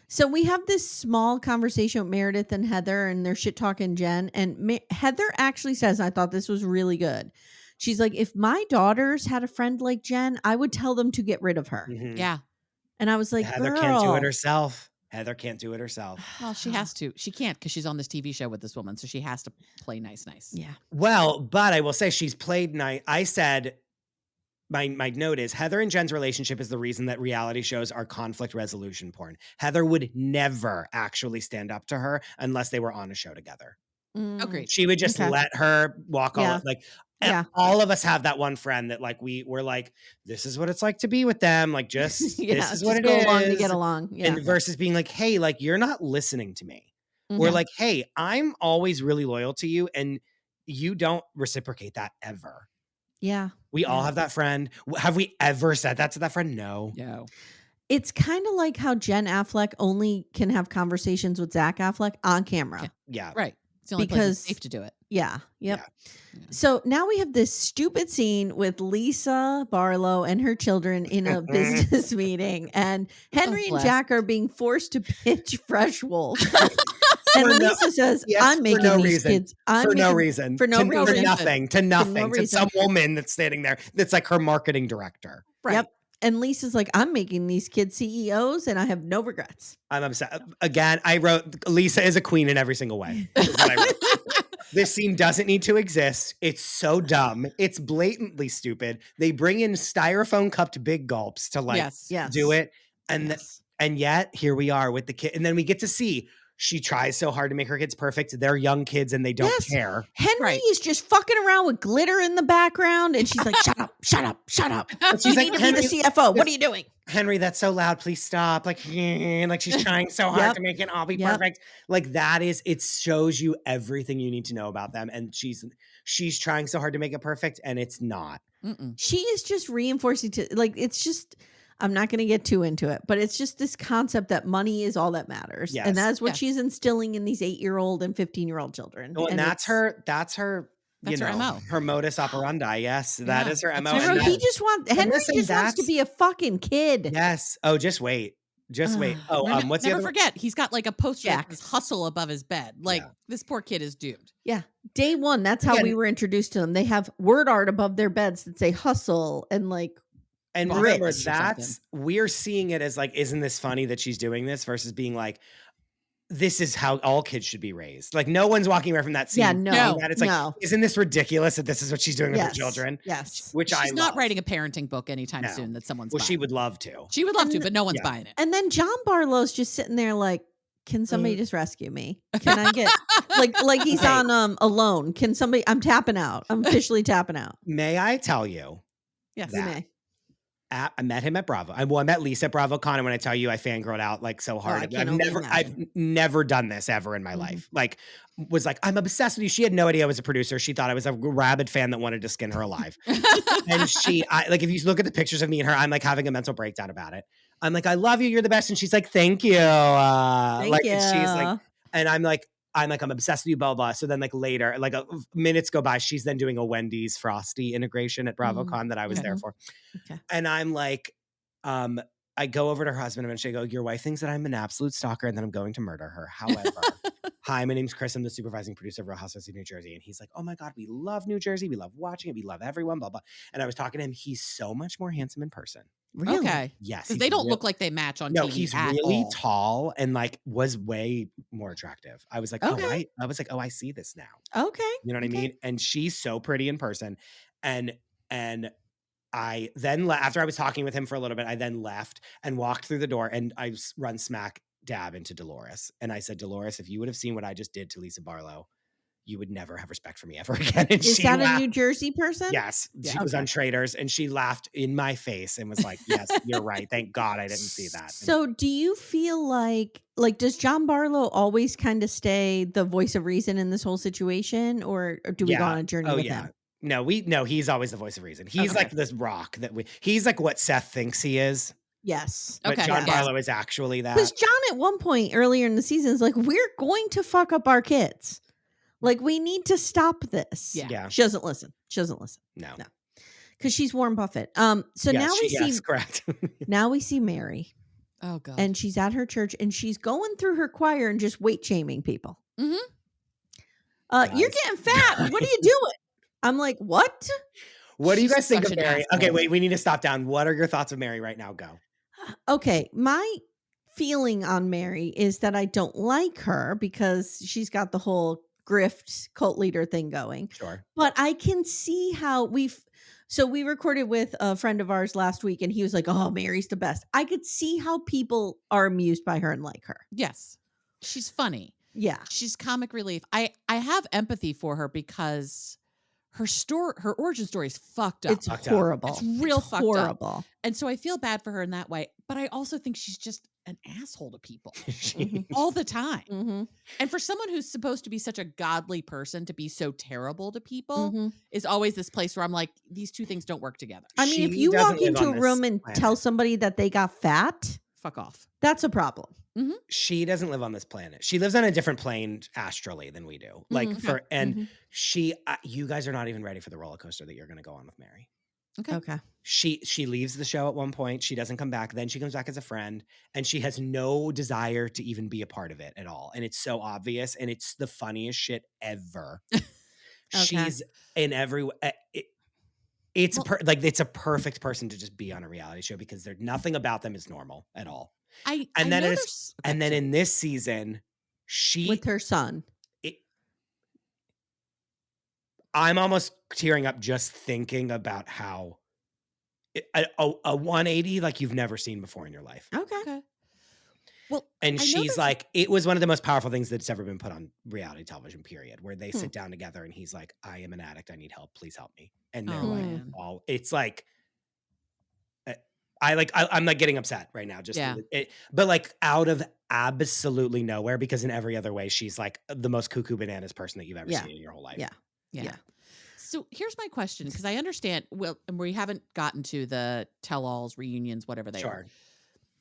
S1: So we have this small conversation with Meredith and Heather, and they're shit talking Jen. And Heather actually says, and I thought this was really good. She's like, if my daughters had a friend like Jen, I would tell them to get rid of her.
S3: Mhm.
S2: Yeah.
S1: And I was like,
S3: Heather
S1: girl.
S3: can't do it herself. Heather can't do it herself.
S2: Well, she has to. She can't because she's on this TV show with this woman, so she has to play nice.
S1: Yeah.
S3: Well, but I will say she's played nice. I said my note is Heather and Jen's relationship is the reason that reality shows are conflict resolution porn. Heather would never actually stand up to her unless they were on a show together.
S2: Agreed.
S3: She would just let her walk all like all of us have that one friend that like we're like, this is what it's like to be with them. Like just this is what it
S1: go
S3: is.
S1: along to get along. Yeah.
S3: And versus being like, hey, like you're not listening to me. Or like, hey, I'm always really loyal to you and you don't reciprocate that ever.
S1: Yeah.
S3: We all have that friend. Have we ever said that to that friend? No.
S2: No.
S1: It's kind of like how Jen Affleck only can have conversations with Zach Affleck on camera.
S3: Yeah.
S2: Right. It's the only place it's safe to do it.
S1: Yeah. Yep.
S3: Yeah.
S1: So now we have this stupid scene with Lisa Barlow and her children in a business meeting, and Henry and Jack are being forced to pitch Fresh Wolf. And Lisa says, I'm making these kids.
S3: For no reason.
S1: For no reason.
S3: To nothing. To nothing. To some woman that's standing there that's like her marketing director.
S1: Right. Yep. And Lisa's like, I'm making these kids CEOs and I have no regrets.
S3: I'm upset. Again, I wrote, Lisa is a queen in every single way. Is what I wrote. This scene doesn't need to exist. It's so dumb. It's blatantly stupid. They bring in styrofoam cupped big gulps to like do it. And and yet here we are with the kid. And then we get to see she tries so hard to make her kids perfect. They're young kids and they don't care.
S1: Henry is just fucking around with glitter in the background. And she's like, shut up, shut up, shut up. She's like, to be the CFO. What are you doing?
S3: Henry, that's so loud. Please stop. Like she's trying so hard to make it all be perfect. Like that is, it shows you everything you need to know about them. And she's trying so hard to make it perfect and it's not.
S1: She is just reinforcing it's just, I'm not going to get too into it, but it's just this concept that money is all that matters. Yes. And that's what she's instilling in these 8-year-old and 15-year-old children.
S3: Well, and that's her MO. Her modus operandi. Yes, that is her MO.
S1: Henry just wants to be a fucking kid.
S3: Yes. Oh, just wait. Just wait. Oh, what's
S2: never forget? He's got like a poster that says hustle above his bed. Like this poor kid is doomed.
S1: Yeah. Day one, that's how we were introduced to them. They have word art above their beds that say hustle and like.
S3: And remember, we're seeing it as like, isn't this funny that she's doing this versus being like, this is how all kids should be raised. Like no one's walking away from that scene.
S1: Yeah, no.
S3: It's like, isn't this ridiculous that this is what she's doing with her children?
S1: Yes.
S3: Which
S2: she's not writing a parenting book anytime soon that someone's buying.
S3: She would love to.
S2: She would love to, but no one's buying it.
S1: And then John Barlow's just sitting there like, can somebody just rescue me? Can I get like he's on Alone? Can somebody, I'm tapping out. I'm officially tapping out.
S3: May I tell you?
S1: Yes, you may.
S3: I met him at Bravo. I met Lisa at BravoCon, and when I tell you I fangirled out like so hard, I've never done this ever in my life. Like, was like, I'm obsessed with you. She had no idea I was a producer. She thought I was a rabid fan that wanted to skin her alive. And if you look at the pictures of me and her, I'm like having a mental breakdown about it. I'm like, I love you. You're the best. And she's like, thank you.
S1: Thank you.
S3: And she's like, and I'm obsessed with you, blah, blah. So then like later, like minutes go by, she's then doing a Wendy's Frosty integration at BravoCon that I was there for. Okay. And I'm like, I go over to her husband and I go, your wife thinks that I'm an absolute stalker and that I'm going to murder her. However, hi, my name's Chris. I'm the supervising producer of Real Housewives of New Jersey. And he's like, oh my God, we love New Jersey. We love watching it. We love everyone, blah, blah. And I was talking to him. He's so much more handsome in person.
S2: Really? Okay.
S3: Yes.
S2: Because they don't look like they match on TV.
S3: No, he's really tall and like was way more attractive. I was like, I see this now.
S1: Okay.
S3: You know what I mean? And she's so pretty in person. And I then, after I was talking with him for a little bit, I then left and walked through the door and I run smack dab into Dolores. And I said, Dolores, if you would have seen what I just did to Lisa Barlow, you would never have respect for me ever again. And
S1: is that laughed. A New Jersey person?
S3: Yes. She was on Traders and she laughed in my face and was like, yes, you're right. Thank God I didn't see that.
S1: So do you feel like does John Barlow always kind of stay the voice of reason in this whole situation or do we go on a journey with him?
S3: No, he's always the voice of reason. He's like this rock he's like what Seth thinks he is.
S1: Yes.
S3: But John Barlow is actually that.
S1: Because John at one point earlier in the season is like, we're going to fuck up our kids. Like, we need to stop this.
S3: Yeah.
S1: She doesn't listen. No. Because she's Warren Buffett. Now we see
S3: correct.
S1: Now we see Mary.
S2: Oh God.
S1: And she's at her church and she's going through her choir and just weight shaming people.
S2: Mm-hmm.
S1: You're getting fat. What are you doing? I'm like, what?
S3: What do you guys think of Mary? Okay, wait, we need to stop down. What are your thoughts of Mary right now? Go.
S1: Okay, my feeling on Mary is that I don't like her because she's got the whole grift cult leader thing going.
S3: Sure.
S1: But I can see how So we recorded with a friend of ours last week, and he was like, "Oh, Mary's the best." I could see how people are amused by her and like her.
S2: Yes. She's funny.
S1: Yeah.
S2: She's comic relief. I have empathy for her because her origin story is fucked up.
S1: It's horrible.
S2: It's real
S1: It's
S2: fucked
S1: horrible.
S2: up. And so I feel bad for her in that way, but I also think she's just an asshole to people all the time.
S1: Mm-hmm.
S2: And for someone who's supposed to be such a godly person to be so terrible to people
S1: Mm-hmm.
S2: is always this place where I'm like, these two things don't work together.
S1: I mean, if
S3: She
S1: you
S3: doesn't
S1: walk
S3: live
S1: into
S3: on
S1: a
S3: this
S1: room and
S3: planet.
S1: tell somebody that they got fat,
S2: Fuck off.
S1: that's a problem.
S3: She doesn't live on this planet. She lives on a different plane astrally than we do. Like
S1: Mhm.
S3: she, you guys are not even ready for the roller coaster that you're going to go on with Mary.
S1: Okay.
S3: She leaves the show at one point. She doesn't come back. Then she comes back as a friend, and she has no desire to even be a part of it at all. And it's so obvious, and it's the funniest shit ever. She's in every it's a perfect person to just be on a reality show because nothing about them is normal at all. And then in this season,
S1: With her son.
S3: I'm almost tearing up just thinking about how a 180 like you've never seen before in your life.
S1: Okay.
S2: Well,
S3: and she's like, it was one of the most powerful things that's ever been put on reality television, period, where they sit down together and he's like, I am an addict. I need help. Please help me. And they're all, it's like, I'm like getting upset right now. Just, but like out of absolutely nowhere, because in every other way, she's like the most cuckoo bananas person that you've ever seen in your whole life.
S1: Yeah.
S2: So here's my question, because I understand, well, and we haven't gotten to the tell-alls, reunions, whatever they are.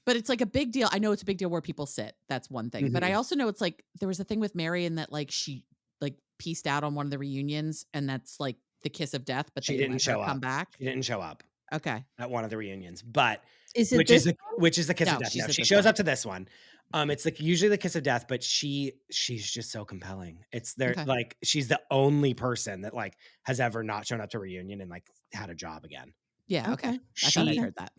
S2: But it's like a big deal. I know it's a big deal where people sit. That's one thing. But I also know it's like there was a thing with Mary in that like she like pieced out on one of the reunions, and that's like the kiss of death. But
S3: she
S2: they
S3: didn't show up.
S2: Come back.
S3: She didn't show up.
S2: Okay.
S3: At one of the reunions, but
S1: which is
S3: the kiss of death. No, she shows up to this one. It's like usually the kiss of death, but she's just so compelling. It's there like she's the only person that like has ever not shown up to a reunion and like had a job again.
S2: Yeah. Okay. I thought I heard that.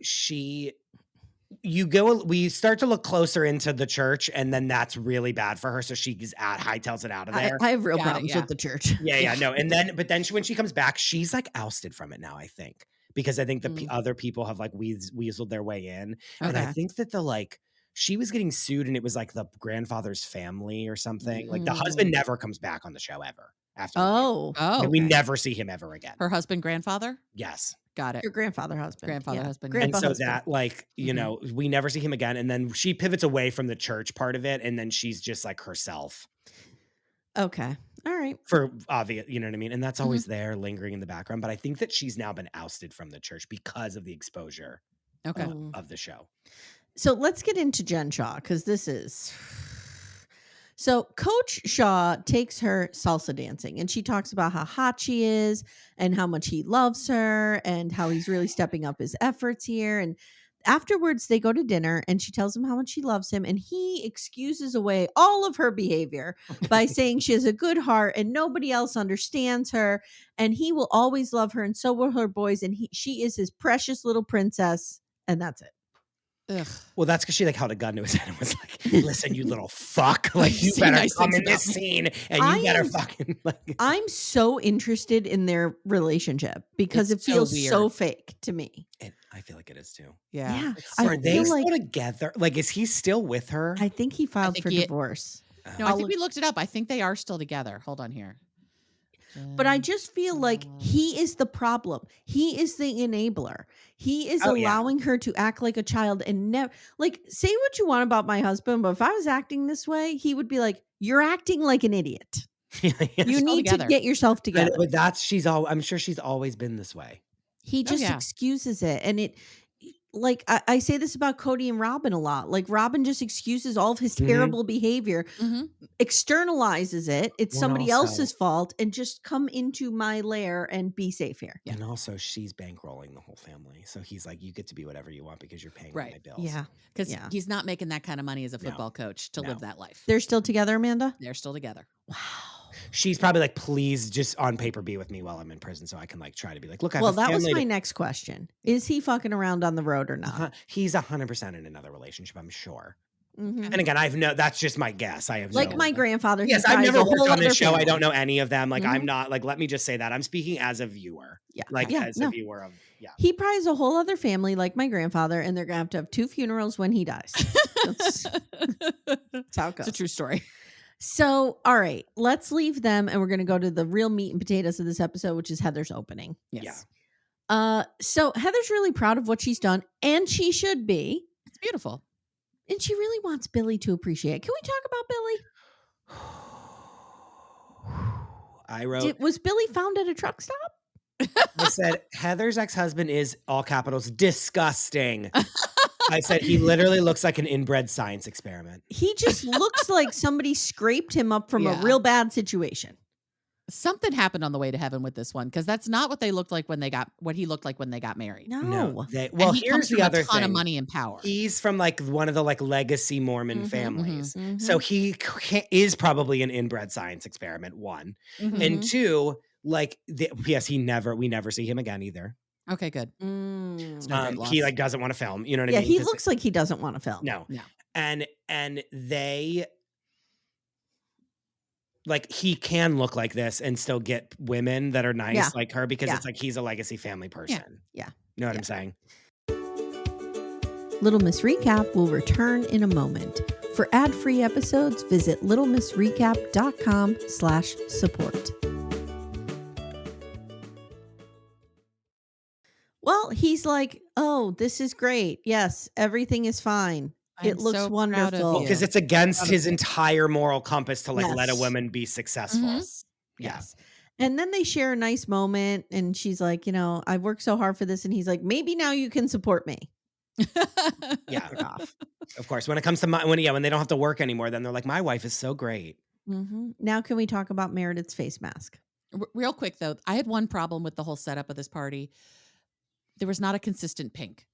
S3: We start to look closer into the church, and then that's really bad for her. So she's hightails it out of there.
S1: I have real problems with the church.
S3: Yeah. No. And then, when she comes back, she's like ousted from it now, I think, because I think the other people have like weaseled their way in. And I think that she was getting sued, and it was like the grandfather's family or something. Like the husband never comes back on the show ever after.
S1: Like,
S3: we never see him ever again.
S2: Her husband, grandfather?
S3: Yes.
S2: Got it.
S1: Your grandfather husband.
S2: Husband.
S3: And so that like, you know, we never see him again. And then she pivots away from the church part of it. And then she's just like herself.
S1: Okay. All right.
S3: For obvious, you know what I mean? And that's always there lingering in the background. But I think that she's now been ousted from the church because of the exposure of the show.
S1: So let's get into Jen Shaw, because this is... So Coach Shaw takes her salsa dancing, and she talks about how hot she is and how much he loves her and how he's really stepping up his efforts here. And afterwards they go to dinner, and she tells him how much she loves him, and he excuses away all of her behavior by saying she has a good heart and nobody else understands her, and he will always love her, and so will her boys, and she is his precious little princess, and that's it.
S2: Ugh.
S3: Well, that's because she like held a gun to his head and was like, listen, you little fuck, like you better come in this scene and you better fucking like.
S1: I'm so interested in their relationship because it feels so fake to me.
S3: I feel like it is too.
S2: Yeah.
S3: Are they still together? Like, is he still with her?
S1: I think he filed for divorce.
S2: No, I think we looked it up. I think they are still together. Hold on here.
S1: But I just feel like he is the problem. He is the enabler. He is allowing her to act like a child and never like say what you want about my husband, but if I was acting this way, he would be like, "You're acting like an idiot. You need to get yourself together."
S3: But I'm sure she's always been this way.
S1: He just excuses it, and it. Like I say this about Cody and Robin a lot. Like Robin just excuses all of his terrible behavior, externalizes it. It's somebody else's fault, and just come into my lair and be safe here.
S3: And also, she's bankrolling the whole family, so he's like, "You get to be whatever you want because you're paying my bills."
S1: Yeah,
S2: because he's not making that kind of money as a football coach to live that life.
S1: They're still together, Amanda.
S2: They're still together.
S1: Wow.
S3: She's probably like, please just on paper be with me while I'm in prison so I can like try to be like, look,
S1: that was my next question. Is he fucking around on the road or not?
S3: He's 100% in another relationship, I'm sure. And again, that's just my guess. I have
S1: like
S3: no.
S1: my grandfather.
S3: Yes,
S1: he
S3: I've
S1: tries
S3: never
S1: a
S3: worked
S1: whole
S3: on this
S1: other
S3: show.
S1: family.
S3: I don't know any of them. Like, I'm
S1: Mhm.
S3: not like, let me just say that. I'm speaking as a viewer.
S1: Yeah.
S3: Like,
S1: Yeah,
S3: as
S1: no.
S3: a viewer of,
S1: He pries a whole other family like my grandfather, and they're going to have 2 funerals when he dies. That's how it goes.
S2: It's a true story.
S1: So, all right, let's leave them, and we're going to go to the real meat and potatoes of this episode, which is Heather's opening.
S2: Yes.
S1: So Heather's really proud of what she's done, and she should be.
S2: It's beautiful.
S1: And she really wants Billy to appreciate it. Can we talk about Billy?
S3: I wrote.
S1: Was Billy found at a truck stop?
S3: I said, Heather's ex-husband is, all capitals, disgusting. I said, he literally looks like an inbred science experiment.
S1: He just looks like somebody scraped him up from a real bad situation.
S2: Something happened on the way to heaven with this one, because that's not what he looked like when they got married.
S1: No.
S3: Here's the other thing.
S2: A ton of money and power.
S3: He's from like one of the like legacy Mormon families.
S1: mhm.
S3: So he is probably an inbred science experiment, one. And two, like, we never see him again either.
S2: Okay, good.
S1: Mm.
S3: He like doesn't want to film. You know what I mean?
S1: Yeah, he looks like he doesn't want to film.
S3: No. And they, like, he can look like this and still get women that are nice like her, because it's like he's a legacy family person.
S1: Yeah.
S3: You know what I'm saying?
S1: Little Miss Recap will return in a moment. For ad-free episodes, visit littlemissrecap.com/support. Well, he's like, oh, this is great. Yes, everything is fine. It looks
S2: so proud of
S1: wonderful.
S2: you.
S3: Because it's against his entire moral compass to like let a
S1: Yes.
S3: woman be successful.
S1: Yes. And then they share a nice moment, and she's like, I've worked so hard for this. And he's like, maybe now you can support me.
S3: Yeah. Of course. When it comes to when they don't have to work anymore, then they're like, my wife is so great.
S1: Now can we talk about Meredith's face mask?
S2: Real quick, though, I had one problem with the whole setup of this party. There was not a consistent pink.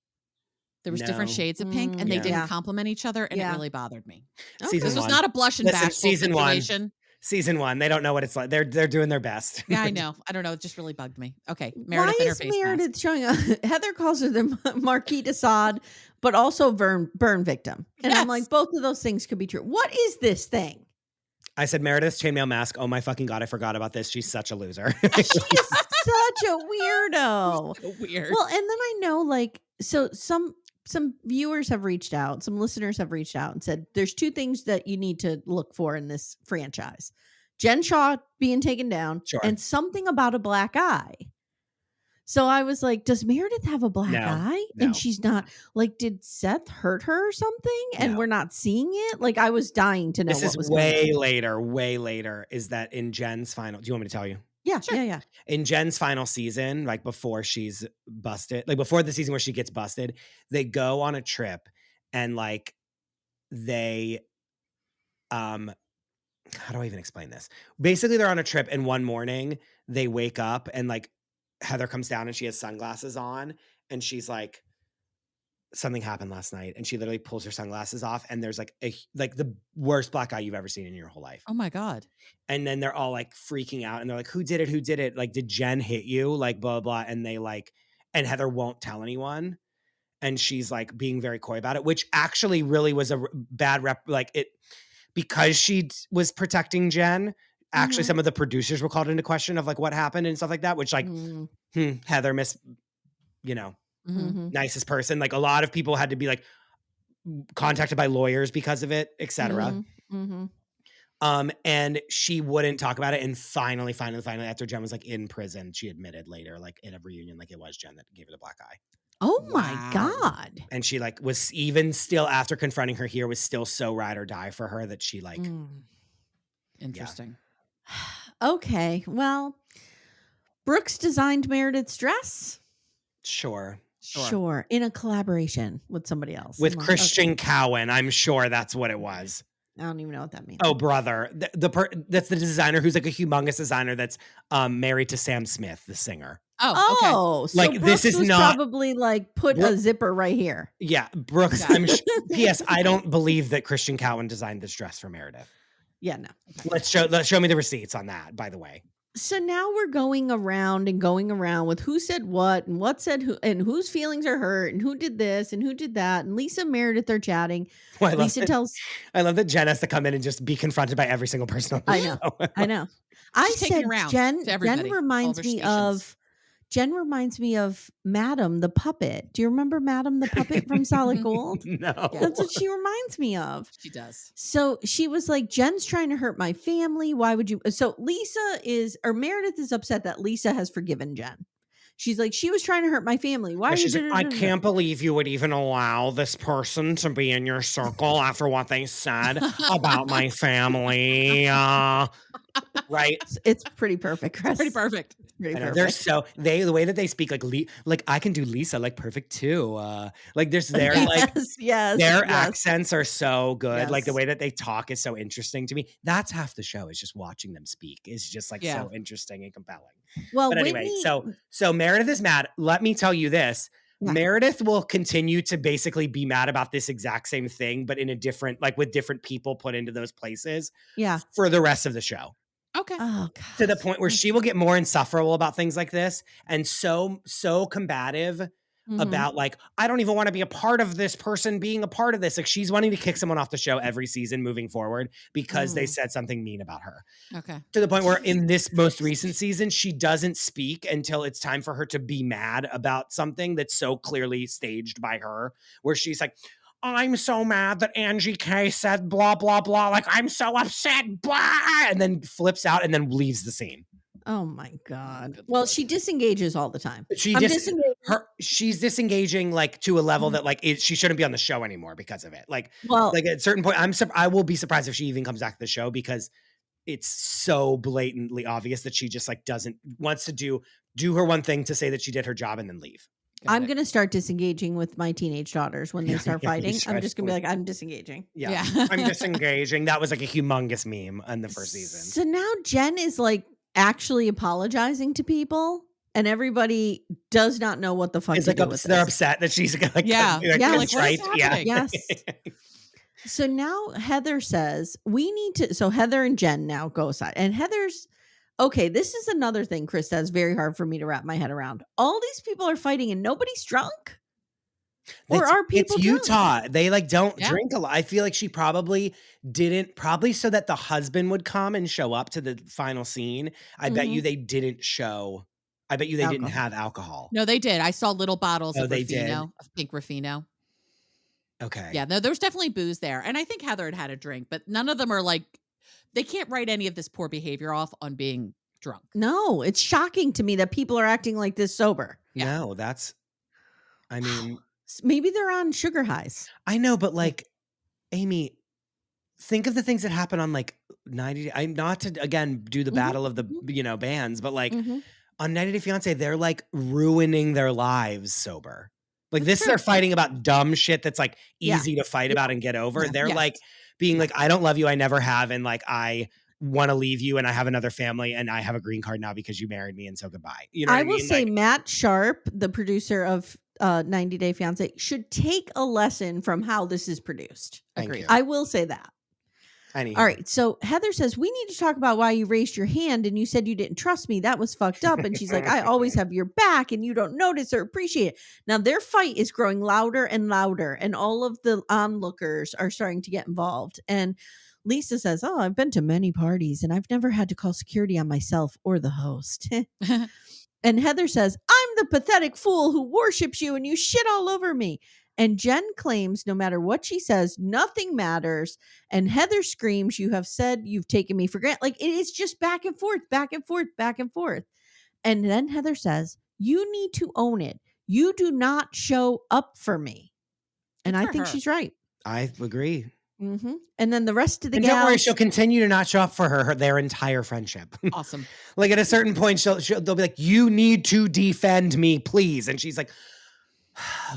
S2: There was different shades of pink, and they didn't complement each other, and it really bothered me.
S1: Okay.
S2: This was not a blush and bashful situation.
S3: Season 1, they don't know what it's like. They're doing their best.
S2: Yeah, I know. I don't know. It just really bugged me. Okay, Meredith and her face
S1: Meredith
S2: mask.
S1: showing up? Heather calls her the Marquis de Sade, but also burn victim. And I'm like, both of those things could be true. What is this thing?
S3: I said, Meredith's chainmail mask. Oh my fucking God, I forgot about this. She's such a loser.
S1: She is such a weirdo.
S2: So weird.
S1: Well, and then I know, like, so some viewers have reached out, some listeners have reached out and said, there's 2 things that you need to look for in this franchise. Jen Shaw being taken down, and something about a black eye. So I was like, does Meredith have a black eye?
S3: No.
S1: And she's not, like, did Seth hurt her or something? And we're not seeing it? Like, I was dying to know
S3: this
S1: what
S3: is
S1: was
S3: way later, is that in Jen's final, do you want me to tell you?
S1: Yeah, sure. Yeah.
S3: In Jen's final season, like before she's busted, like before the season where she gets busted, they go on a trip, and like they, how do I even explain this? Basically, they're on a trip, and one morning they wake up, and like Heather comes down and she has sunglasses on, and she's like, something happened last night, and she literally pulls her sunglasses off, and there's like the worst black eye you've ever seen in your whole life.
S2: Oh my God.
S3: And then they're all like freaking out, and they're like, who did it? Like, did Jen hit you? Like, blah, blah. And they like, and Heather won't tell anyone. And she's like being very coy about it, which actually really was a bad rep. Like, it, because she was protecting Jen, actually some of the producers were called into question of like what happened and stuff like that, which like, Heather nicest person. Like, a lot of people had to be like contacted by lawyers because of it, etc. And she wouldn't talk about it. And finally, after Jen was like in prison, she admitted later, like in a reunion, like it was Jen that gave her the black eye.
S1: Oh my God.
S3: And she like was, even still after confronting her here, was still so ride or die for her that she like.
S2: Interesting.
S1: Okay. Well, Brooks designed Meredith's dress.
S3: Sure.
S1: In a collaboration with somebody else.
S3: With Christian Cowan. I'm sure that's what it was.
S1: I don't even know what that means.
S3: Oh, brother. That's the designer who's like a humongous designer that's married to Sam Smith, the singer.
S1: Oh, okay. So
S3: like,
S1: Brooks
S3: this is
S1: was
S3: not
S1: probably like put a zipper right here.
S3: Yeah, Brooks. P.S. I don't believe that Christian Cowan designed this dress for Meredith.
S1: Yeah, no.
S3: Let's show me the receipts on that, by the way.
S1: So now we're going around with who said what and what said who and whose feelings are hurt and who did this and who did that. And Lisa and Meredith are chatting.
S3: Well,
S1: Lisa tells,
S3: I love that Jen has to come in and just be confronted by every single person on the
S1: I know,
S3: show.
S1: I know. I
S2: She's taking
S1: said
S2: it around to
S1: Jen
S2: everybody, all of
S1: reminds
S2: her
S1: me
S2: stations.
S1: of Madam the puppet. Do you remember Madam the puppet from Solid Gold?
S3: No.
S1: That's what she reminds me of.
S2: She does.
S1: So she was like, Jen's trying to hurt my family. Why would you? So Meredith is upset that Lisa has forgiven Jen. She's like, she was trying to hurt my family. Why are you?
S3: She's like, I can't believe you would even allow this person to be in your circle after what they said about my family. Right?
S1: It's pretty perfect, Chris.
S2: Pretty perfect.
S1: Pretty
S3: I know,
S1: perfect.
S3: the way that they speak like I can do Lisa like perfect too. Like there's their like
S1: yes,
S3: their accents are so good. Like the
S1: Yes.
S3: way that they talk is so interesting to me. That's half the show, is just watching them speak. Is just like so interesting and compelling.
S1: Well,
S3: But anyway,
S1: Whitney,
S3: so Meredith is mad. Let me tell you this.
S1: Yeah.
S3: Meredith will continue to basically be mad about this exact same thing, but in a different, like with different people put into those places
S1: yeah.
S3: for the rest of the show.
S2: Okay.
S1: Oh God.
S3: To the point where she will get more insufferable about things like this and so combative about like, I don't even want to be a part of this person being a part of this. Like she's wanting to kick someone off the show every season moving forward because they said something mean about her.
S2: Okay.
S3: To the point where in this most recent season, she doesn't speak until it's time for her to be mad about something that's so clearly staged by her, where she's like, I'm so mad that Angie K said blah, blah, blah. Like, I'm so upset, blah, and then flips out and then leaves the scene.
S1: Oh my God. Well, she disengages all the time.
S3: She's disengaging like to a level that like she shouldn't be on the show anymore because of it. Like at a certain point, I will be surprised if she even comes back to the show because it's so blatantly obvious that she just like wants to do her one thing to say that she did her job and then leave.
S1: I'm going to start disengaging with my teenage daughters when they start fighting. I'm just going to be like, I'm disengaging.
S3: Yeah. I'm disengaging. That was like a humongous meme in the first season.
S1: So now Jen is like actually apologizing to people and everybody does not know what the fuck
S3: it's
S1: to
S3: like
S1: do with
S3: they're
S1: this.
S3: upset that she's like,
S1: Yeah.
S2: Like, what is happening?
S1: Yes. So now Heather says so Heather and Jen now go aside, and Heather's okay. This is another thing, Chris, that's very hard for me to wrap my head around. All these people are fighting and nobody's drunk. Or are people
S3: It's Utah.
S1: drunk?
S3: They like don't drink a lot. I feel like she probably so that the husband would come and show up to the final scene. I bet you they didn't show. I bet you they didn't have alcohol.
S2: No, they did. I saw little bottles of
S3: they did?
S2: Ruffino, of pink Ruffino.
S3: Okay.
S2: Yeah, no, there was definitely booze there. And I think Heather had had a drink, but none of them are like, they can't write any of this poor behavior off on being drunk.
S1: No, it's shocking to me that people are acting like this sober.
S3: Yeah. No, I mean,
S1: maybe they're on sugar highs.
S3: I know, but like, Amy, think of the things that happen on like 90 Day. I'm not to again do the battle of the bands, but like on 90 Day Fiance, they're like ruining their lives sober. Like this, they're fighting about dumb shit that's like easy to fight about and get over.
S2: Yeah.
S3: They're like being like, I don't love you, I never have, and like I want to leave you, and I have another family, and I have a green card now because you married me, and so goodbye. You know, what I mean?
S1: will say
S3: like,
S1: Matt Sharp, the producer of 90 Day Fiance, should take a lesson from how this is produced.
S3: Agreed.
S1: I will say that.
S3: Anyhow.
S1: All right. So Heather says, we need to talk about why you raised your hand and you said you didn't trust me. That was fucked up. And she's like, I always have your back and you don't notice or appreciate it. Now their fight is growing louder and louder, and all of the onlookers are starting to get involved. And Lisa says, oh, I've been to many parties and I've never had to call security on myself or the host. And Heather says, I'm the pathetic fool who worships you and you shit all over me. And Jen claims no matter what she says, nothing matters. And Heather screams, you have said you've taken me for granted. Like it is just back and forth, back and forth, back and forth. And then Heather says, you need to own it. You do not show up for me. And I think she's right.
S3: I agree.
S1: Mm-hmm. And then the rest of the
S3: gals, don't worry, she'll continue to not show up for their entire friendship.
S2: Awesome.
S3: Like at a certain point, they'll be like, "You need to defend me, please," and she's like,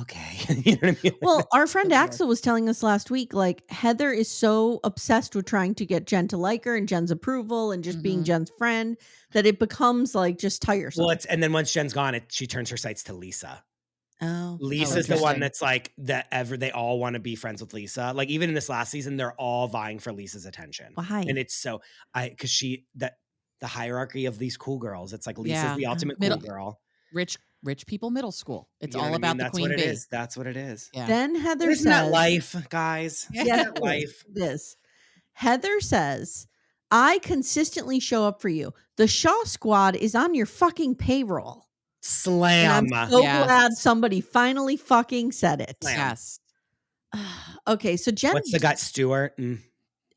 S3: "Okay." You know what I mean?
S1: Well, our friend Axel was telling us last week, like Heather is so obsessed with trying to get Jen to like her and Jen's approval and just being Jen's friend that it becomes like just tiresome.
S3: Well, and then once Jen's gone, she turns her sights to Lisa.
S1: Oh,
S3: Lisa's the one that's like they all want to be friends with Lisa. Like even in this last season, they're all vying for Lisa's attention.
S1: Why?
S3: And it's so because hierarchy of these cool girls. It's like Lisa's the ultimate cool girl.
S2: Rich people middle school. It's
S3: You know
S2: all
S3: what I
S2: about
S3: mean?
S2: the
S3: That's
S2: queen
S3: what it
S2: bee.
S3: is. That's what it is.
S2: Yeah.
S1: Then Heather
S3: Isn't
S1: says,
S3: that life, guys?
S2: Yeah.
S1: Yes,
S3: Isn't that life?
S1: it is. Heather says, I consistently show up for you. The Shaw Squad is on your fucking payroll.
S3: Slam.
S1: And I'm so
S2: Yes.
S1: glad somebody finally fucking said it.
S3: Slam.
S2: Yes.
S1: Okay, so Jen.
S3: What's the gut, Stuart?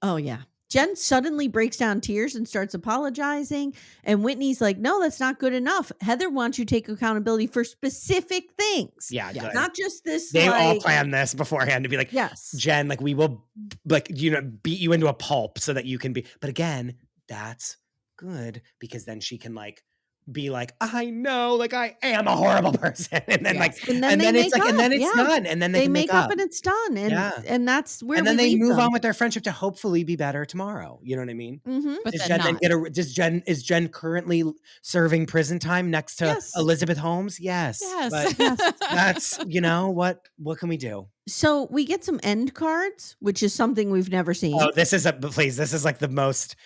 S1: Oh, yeah. Jen suddenly breaks down tears and starts apologizing. And Whitney's like, no, that's not good enough. Heather wants you to take accountability for specific things.
S3: Yeah,
S2: Yes.
S3: good.
S1: Not just this.
S3: They all
S1: like,
S3: planned this beforehand to be like,
S1: yes.
S3: Jen, like we will like, you know, beat you into a pulp so that you can be. But again, that's good because then she can like be like, I know, like I am a horrible person. And then
S2: Yes.
S3: like,
S1: And then
S3: and
S1: they
S3: then it's
S1: make
S3: like, and
S1: up,
S3: then it's
S1: yeah.
S3: done. And then
S1: They
S3: can
S1: make up and it's done. And
S3: Yeah.
S1: and that's where
S3: and then
S1: we
S3: they
S1: leave
S3: move
S1: them.
S3: on with their friendship to hopefully be better tomorrow. You know what I mean?
S1: Mm-hmm.
S2: But
S3: Does
S2: then
S3: Jen then
S2: not.
S3: get a is Jen currently serving prison time next to
S1: Yes.
S3: Elizabeth Holmes? Yes.
S2: Yes.
S3: But that's, you know, what can we do?
S1: So we get some end cards, which is something we've never seen.
S3: Oh, this is like the most,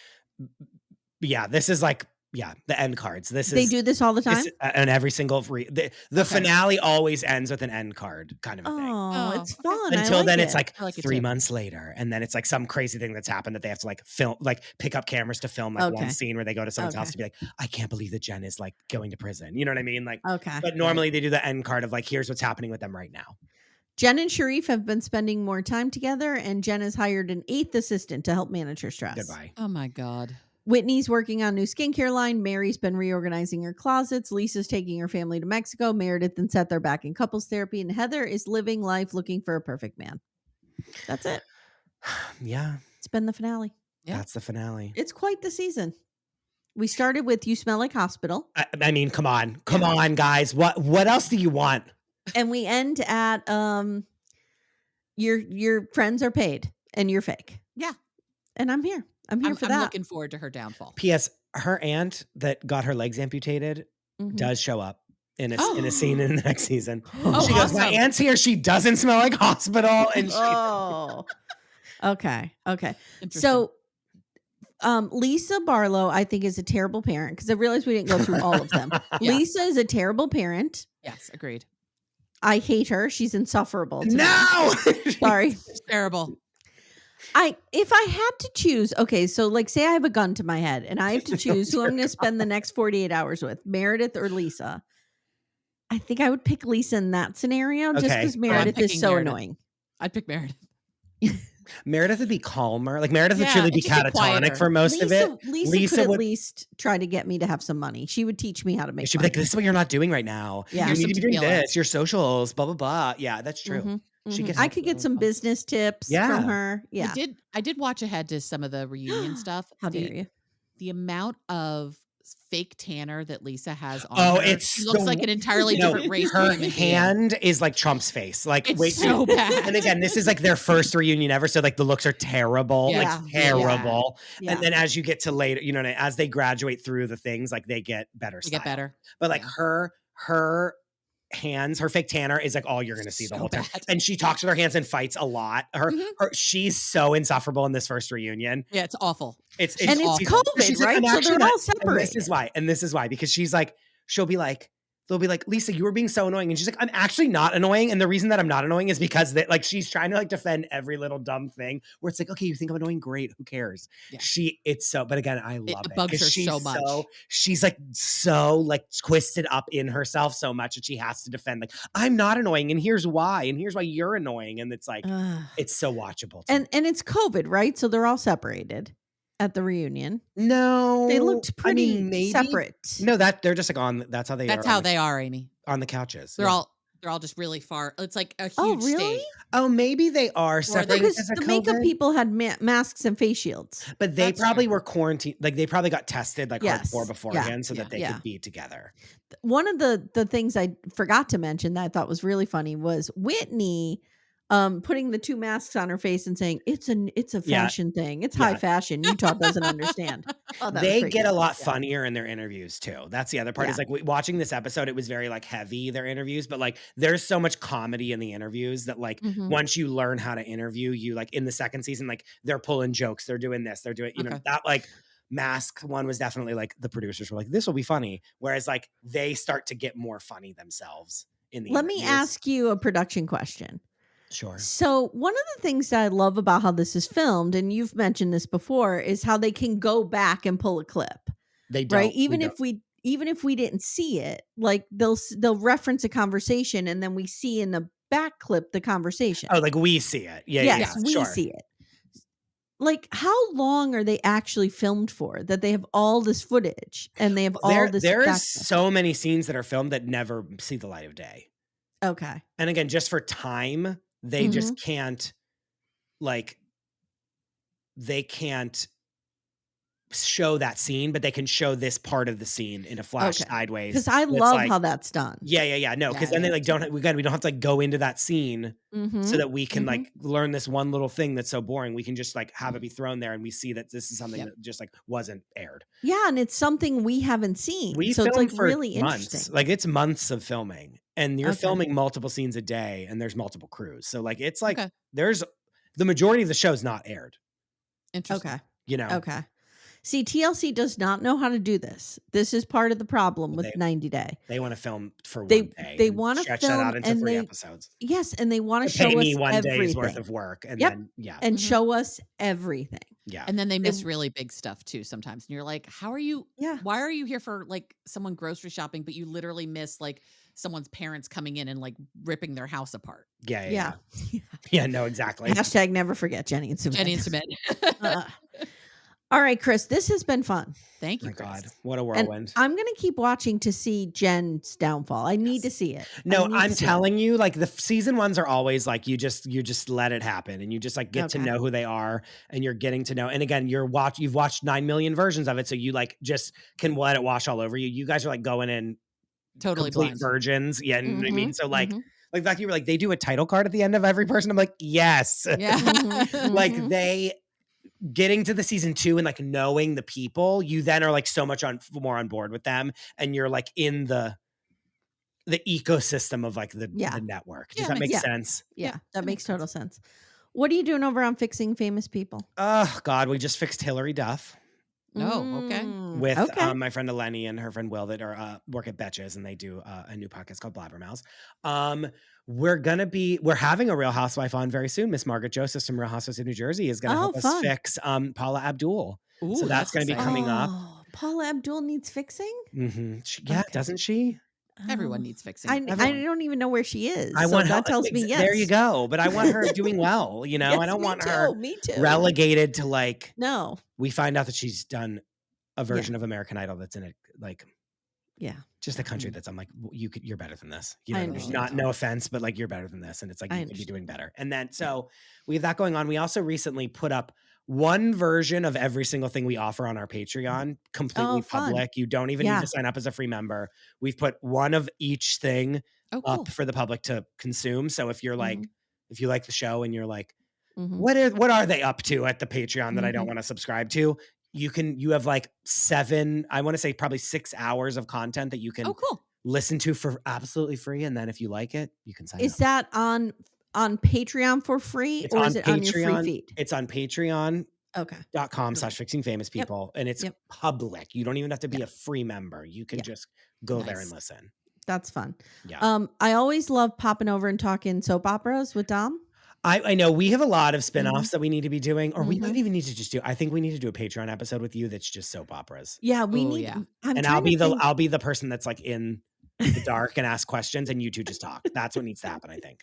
S3: this is like, the end cards.
S1: They do this all the time?
S3: And every single, the finale always ends with an end card kind of a thing.
S1: Oh, it's fun.
S3: Until then it's like
S2: I like it
S3: 3
S2: too.
S3: months later. And then it's like some crazy thing that's happened that they have to like film, like pick up cameras to film like one
S1: Okay.
S3: scene where they go to someone's
S1: Okay.
S3: house to be like, I can't believe that Jen is like going to prison. You know what I mean? Like,
S1: Okay.
S3: but normally they do the end card of like, here's what's happening with them right now.
S1: Jen and Sharif have been spending more time together, and Jen has hired an 8th assistant to help manage her stress.
S3: Goodbye.
S2: Oh my God.
S1: Whitney's working on new skincare line. Mary's been reorganizing her closets. Lisa's taking her family to Mexico. Meredith and Seth are back in couples therapy, and Heather is living life looking for a perfect man. That's it.
S3: Yeah.
S1: It's been the finale.
S2: Yeah.
S3: That's the finale.
S1: It's quite the season. We started with You Smell Like Hospital.
S3: I mean, come on, guys. What else do you want?
S1: And we end at your friends are paid and you're fake.
S2: Yeah.
S1: And I'm here. I'm here for that.
S2: I'm looking forward to her downfall.
S3: P.S. Her aunt that got her legs amputated
S1: Mhm.
S3: does show up in a scene in the next season.
S2: Oh,
S3: She goes, my
S2: awesome.
S3: aunt's here. She doesn't smell like hospital. And she
S1: Oh. Okay.
S2: Interesting.
S1: So Lisa Barlow, I think, is a terrible parent because I realized we didn't go through all of them.
S2: Yes.
S1: Lisa is a terrible parent.
S2: Yes, agreed.
S1: I hate her. She's insufferable. To me.
S3: No.
S1: Sorry.
S2: It's terrible.
S1: If I had to choose, okay, so like say I have a gun to my head and I have to choose who I'm going to spend the next 48 hours with, Meredith or Lisa. I think I would pick Lisa in that scenario just
S3: Okay.
S1: because
S2: I'm
S1: Meredith is
S2: picking
S1: so
S2: Meredith.
S1: annoying.
S2: I'd pick Meredith.
S3: Meredith would be calmer. Like Meredith would
S2: Yeah,
S3: truly be
S2: just be
S3: catatonic
S2: quieter.
S3: for most of it.
S1: Lisa could at
S3: would-
S1: least try to get me to have some money. She would teach me how to make
S3: She'd be
S1: money.
S3: like, this is what you're not doing right now.
S1: Yeah.
S3: You
S2: Here's
S3: need to be
S2: some
S3: doing
S2: tequila.
S3: this. Your socials, blah, blah, blah. Yeah, that's true.
S1: Mhm,
S3: She
S1: mhm.
S3: could
S1: I
S3: help
S1: could
S3: a
S1: get
S3: little
S1: some
S3: bit.
S1: business tips
S3: Yeah.
S1: from her. Yeah.
S2: I did watch ahead to some of the reunion stuff.
S1: How dare you?
S2: The amount of fake tanner that Lisa has on
S3: Oh,
S2: her,
S3: it's
S2: she looks
S3: so-
S2: like an entirely
S3: No,
S2: different race.
S3: her
S2: human being.
S3: hand is like Trump's face. Like,
S2: It's
S3: wait,
S2: so bad.
S3: And again, this is like their first reunion ever, so like the looks are terrible,
S2: Yeah.
S3: like terrible.
S1: Yeah.
S3: And then as you get to later, you know, as they graduate through the things, like they get better.
S2: They get
S3: style.
S2: better.
S3: But like
S2: Yeah.
S3: her hands, her fake tanner is like all you're gonna see the
S2: So
S3: whole time.
S2: bad.
S3: And she talks with her hands and fights a lot.
S2: Mhm.
S3: She's so insufferable in this first reunion.
S2: Yeah, it's awful.
S3: It's
S1: And it's
S2: awful.
S1: COVID,
S3: she's like,
S1: right?
S3: I'm
S1: So
S3: actually
S1: they're
S3: not-
S1: all separated.
S3: And this is why, because she's like, they'll be like, Lisa, you were being so annoying. And she's like, I'm actually not annoying. And the reason that I'm not annoying is because like she's trying to like defend every little dumb thing where it's like, okay, you think I'm annoying? Great. Who cares?
S2: Yeah.
S3: But again, I love it.
S2: bugs
S3: 'cause
S2: her
S3: she's
S2: so much.
S3: She's like so like twisted up in herself so much that she has to defend like, I'm not annoying. And here's why. And here's why you're annoying. And it's like,
S1: Ugh.
S3: it's so watchable. to me.
S1: And it's COVID, right? So they're all separated at the reunion.
S3: no,
S1: They looked
S3: I
S1: pretty
S3: mean, maybe.
S1: separate.
S3: No, they're just like that's how they
S2: That's
S3: are
S2: how they are, Amy.
S3: on the couches.
S2: They're
S3: Yeah.
S2: all just really far. It's like a huge
S1: Oh, really?
S2: state.
S3: Oh, maybe they are separated
S1: Because
S3: because of
S1: the makeup
S3: COVID,
S1: people had masks and face shields.
S3: but they
S2: That's
S3: probably
S2: true.
S3: were quarantined. Like they probably got tested like
S1: Yes.
S3: hardcore beforehand so
S2: Yeah.
S3: that they
S1: Yeah.
S3: could be together.
S1: One of the things I forgot to mention that I thought was really funny was Whitney putting the two masks on her face and saying it's a
S3: Yeah.
S1: fashion thing. It's
S3: Yeah.
S1: high fashion. Utah doesn't understand. Oh, that was
S3: They
S1: pretty
S3: get
S1: good.
S3: a lot
S1: Yeah.
S3: funnier in their interviews too. That's the other part.
S1: Yeah.
S3: Is like watching this episode, it was very like heavy, their interviews, but like there's so much comedy in the interviews that like
S1: Mhm.
S3: once you learn how to interview, you like in the second season, like they're pulling jokes, they're doing this, they're doing, you know,
S2: Okay.
S3: that like Mask one was definitely like the producers were like, this will be funny. Whereas like they start to get more funny themselves in the
S1: Let me
S3: interviews.
S1: ask you a production question.
S3: Sure.
S1: So one of the things that I love about how this is filmed, and you've mentioned this before, is how they can go back and pull a clip.
S3: They don't.
S1: Right? Even if we didn't see it, like they'll reference a conversation and then we see in the back clip the conversation.
S3: Oh, like we see it. Yeah,
S1: yes, we
S3: sure.
S1: see it. Like, how long are they actually filmed for that they have all this footage and they have all this?
S3: There is
S1: back
S3: so many scenes that are filmed that never see the light of day.
S1: Okay.
S3: And again, just for time, they just can't, like, they can't show that scene, but they can show this part of the scene in a flash sideways.
S1: Because I love how that's done.
S3: Yeah. No, because then they like don't we don't have to like go into that scene so that we can like learn this one little thing that's so boring. We can just like have it be thrown there and we see that this is something that just like wasn't aired.
S1: Yeah, and it's something we haven't seen.
S3: We
S1: so it's like
S3: for
S1: really
S3: months.
S1: interesting.
S3: Like it's months of filming. And you're filming multiple scenes a day and there's multiple crews. So like it's like there's the majority of the show's not aired.
S2: Interesting.
S1: Okay.
S3: You know.
S1: Okay. See, TLC does not know how to do this. This is part of the problem with 90 Day.
S3: They want to film for one day.
S1: They want to
S3: stretch
S1: film
S3: that out into 3 episodes.
S1: Yes, and they want to show
S3: pay me
S1: us
S3: one
S1: everything.
S3: day's worth of work, and then
S1: and show us everything.
S3: Yeah,
S2: and then they miss really big stuff too sometimes. And you're like, how are you?
S1: Yeah,
S2: why are you here for like someone grocery shopping, but you literally miss like someone's parents coming in and like ripping their house apart?
S3: Yeah. No, exactly.
S1: Hashtag never forget Jenny and Sumit.
S2: Jenny and Sumit.
S1: All right, Chris, this has been fun.
S2: Thank you,
S3: my
S2: Chris.
S3: God. What a whirlwind.
S1: And I'm going to keep watching to see Jen's downfall. I need to see it.
S3: No, I'm telling you, like the season ones are always like, you just let it happen and you just like get to know who they are and you're getting to know. And again, you've watched 9 million versions of it. So you like just can let it wash all over you. You guys are like going in
S2: totally
S3: complete
S2: blind.
S3: virgins. Yeah. You know what I mean? So like you were like, they do a title card at the end of every person. I'm like, yes.
S2: Yeah.
S3: Like they getting to the season 2 and like knowing the people, you then are like so much more on board with them. And you're like in the ecosystem of like the network. Does that make sense?
S1: Yeah, that makes total sense. What are you doing over on Fixing Famous People?
S3: Oh God, we just fixed Hillary Duff.
S2: Oh, okay.
S3: With my friend Eleni and her friend Will that are work at Betches, and they do a new podcast called Blabbermouths. We're having a Real Housewife on very soon. Miss Margaret Joseph from Real Housewives of New Jersey is going to help us fix Paula Abdul.
S2: Ooh,
S3: so that's going to be coming up.
S1: Paula Abdul needs fixing?
S3: Doesn't she?
S2: Everyone needs fixing.
S1: I don't even know where she is.
S3: I want
S1: that tells me yes.
S3: There you go. But I want her doing well. You know,
S1: yes,
S3: I don't want her
S1: too.
S3: relegated to like.
S1: No.
S3: We find out that she's done a version of American Idol that's in it, like. Yeah, just a country that's. I'm like, you're better than this. You know, no offense, but like you're better than this, and it's like you could be doing better. And then so we have that going on. We also recently put up one version of every single thing we offer on our Patreon, completely public. You don't even need to sign up as a free member. We've put one of each thing up for the public to consume. So if you're like, if you like the show and you're like, what are they up to at the Patreon that I don't want to subscribe to? You have like 7, I want to say probably 6 hours of content that you can listen to for absolutely free. And then if you like it, you can sign up.
S1: Is that on Patreon for free or is it on your free feed?
S3: It's on patreon.com/fixingfamouspeople and it's public. You don't even have to be a free member. You can just go there and listen.
S1: That's fun.
S3: Yeah.
S1: I always love popping over and talking soap operas with Dom.
S3: I know we have a lot of spinoffs that we need to be doing, or we might even need to just do. I think we need to do a Patreon episode with you that's just soap operas.
S1: Yeah, we need. Yeah.
S3: I'll be the person that's like in the dark and ask questions, and you two just talk. That's what needs to happen, I think.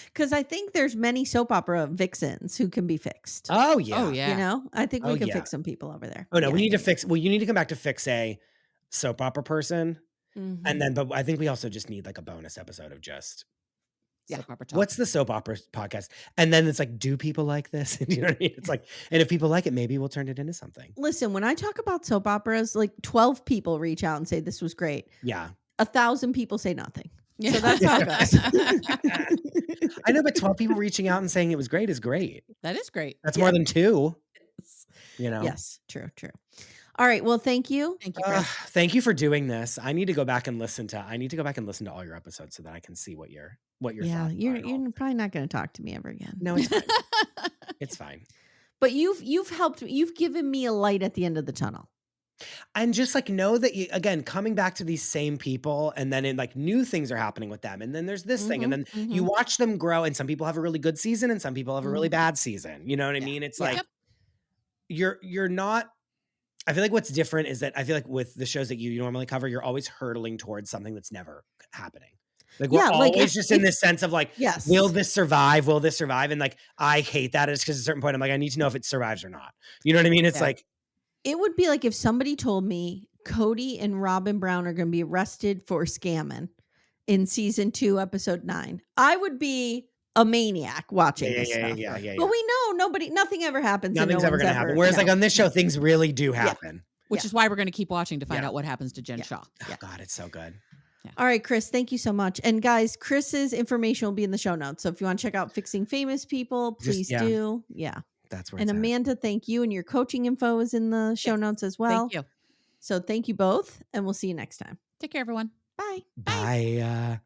S1: Because I think there's many soap opera vixens who can be fixed.
S3: Oh yeah,
S1: You know, I think we can fix some people over there.
S3: Oh no, we need to fix. Well, you need to come back to fix a soap opera person, and then. But I think we also just need like a bonus episode of just.
S2: Yeah.
S3: What's the soap opera podcast? And then it's like, do people like this? You know what I mean? It's like, and if people like it, maybe we'll turn it into something.
S1: Listen, when I talk about soap operas, like 12 people reach out and say this was great.
S3: Yeah.
S1: 1,000 people say nothing. Yeah. So that's how it goes.
S3: I know, but 12 people reaching out and saying it was great is great.
S2: That is great.
S3: That's more than 2. You know?
S1: Yes. True. All right. Well, thank you.
S2: Thank you, Chris.
S3: Thank you for doing this. I need to go back and listen to all your episodes so that I can see what your thoughts are.
S1: You're probably not going to talk to me ever again.
S3: No, it's fine. It's fine.
S1: But you've helped me. You've given me a light at the end of the tunnel.
S3: And just like know that you, again, coming back to these same people, and then like new things are happening with them. And then there's this thing, and then you watch them grow, and some people have a really good season and some people have a really bad season. You know what I mean? It's like you're not, I feel like what's different is that I feel like with the shows that you normally cover, you're always hurtling towards something that's never happening. Like we're always just in this sense of like, will this survive? Will this survive? And like, I hate that. It's because at a certain point, I'm like, I need to know if it survives or not. You know what I mean? It's like,
S1: it would be like if somebody told me Cody and Robin Brown are going to be arrested for scamming in season 2, episode 9. I would be a maniac watching this stuff. But we know nothing ever happens.
S3: Nothing's ever going to happen. Whereas like on this show, things really do happen.
S2: Which is why we're going to keep watching to find out what happens to Jen Shaw.
S3: Oh God, it's so good.
S1: All right, Chris, thank you so much. And guys, Chris's information will be in the show notes. So if you want to check out Fixing Famous People, please do. Yeah.
S3: That's where
S1: and Amanda, thank you. And your coaching info is in the show notes as well.
S2: Thank you.
S1: So thank you both. And we'll see you next time.
S2: Take care, everyone.
S1: Bye.
S3: Bye.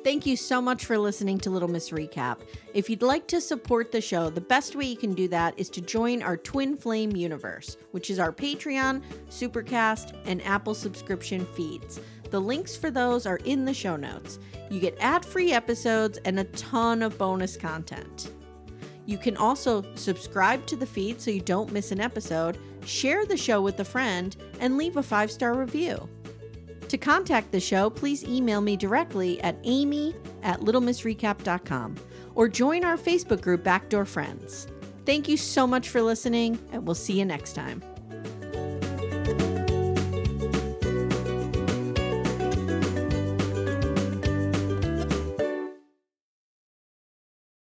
S1: Thank you so much for listening to Little Miss Recap. If you'd like to support the show, the best way you can do that is to join our Twin Flame universe, which is our Patreon, Supercast, and Apple subscription feeds. The links for those are in the show notes. You get ad-free episodes and a ton of bonus content. You can also subscribe to the feed so you don't miss an episode, share the show with a friend, and leave a 5-star review. To contact the show, please email me directly at amy@littlemissrecap.com or join our Facebook group Backdoor Friends. Thank you so much for listening, and we'll see you next time.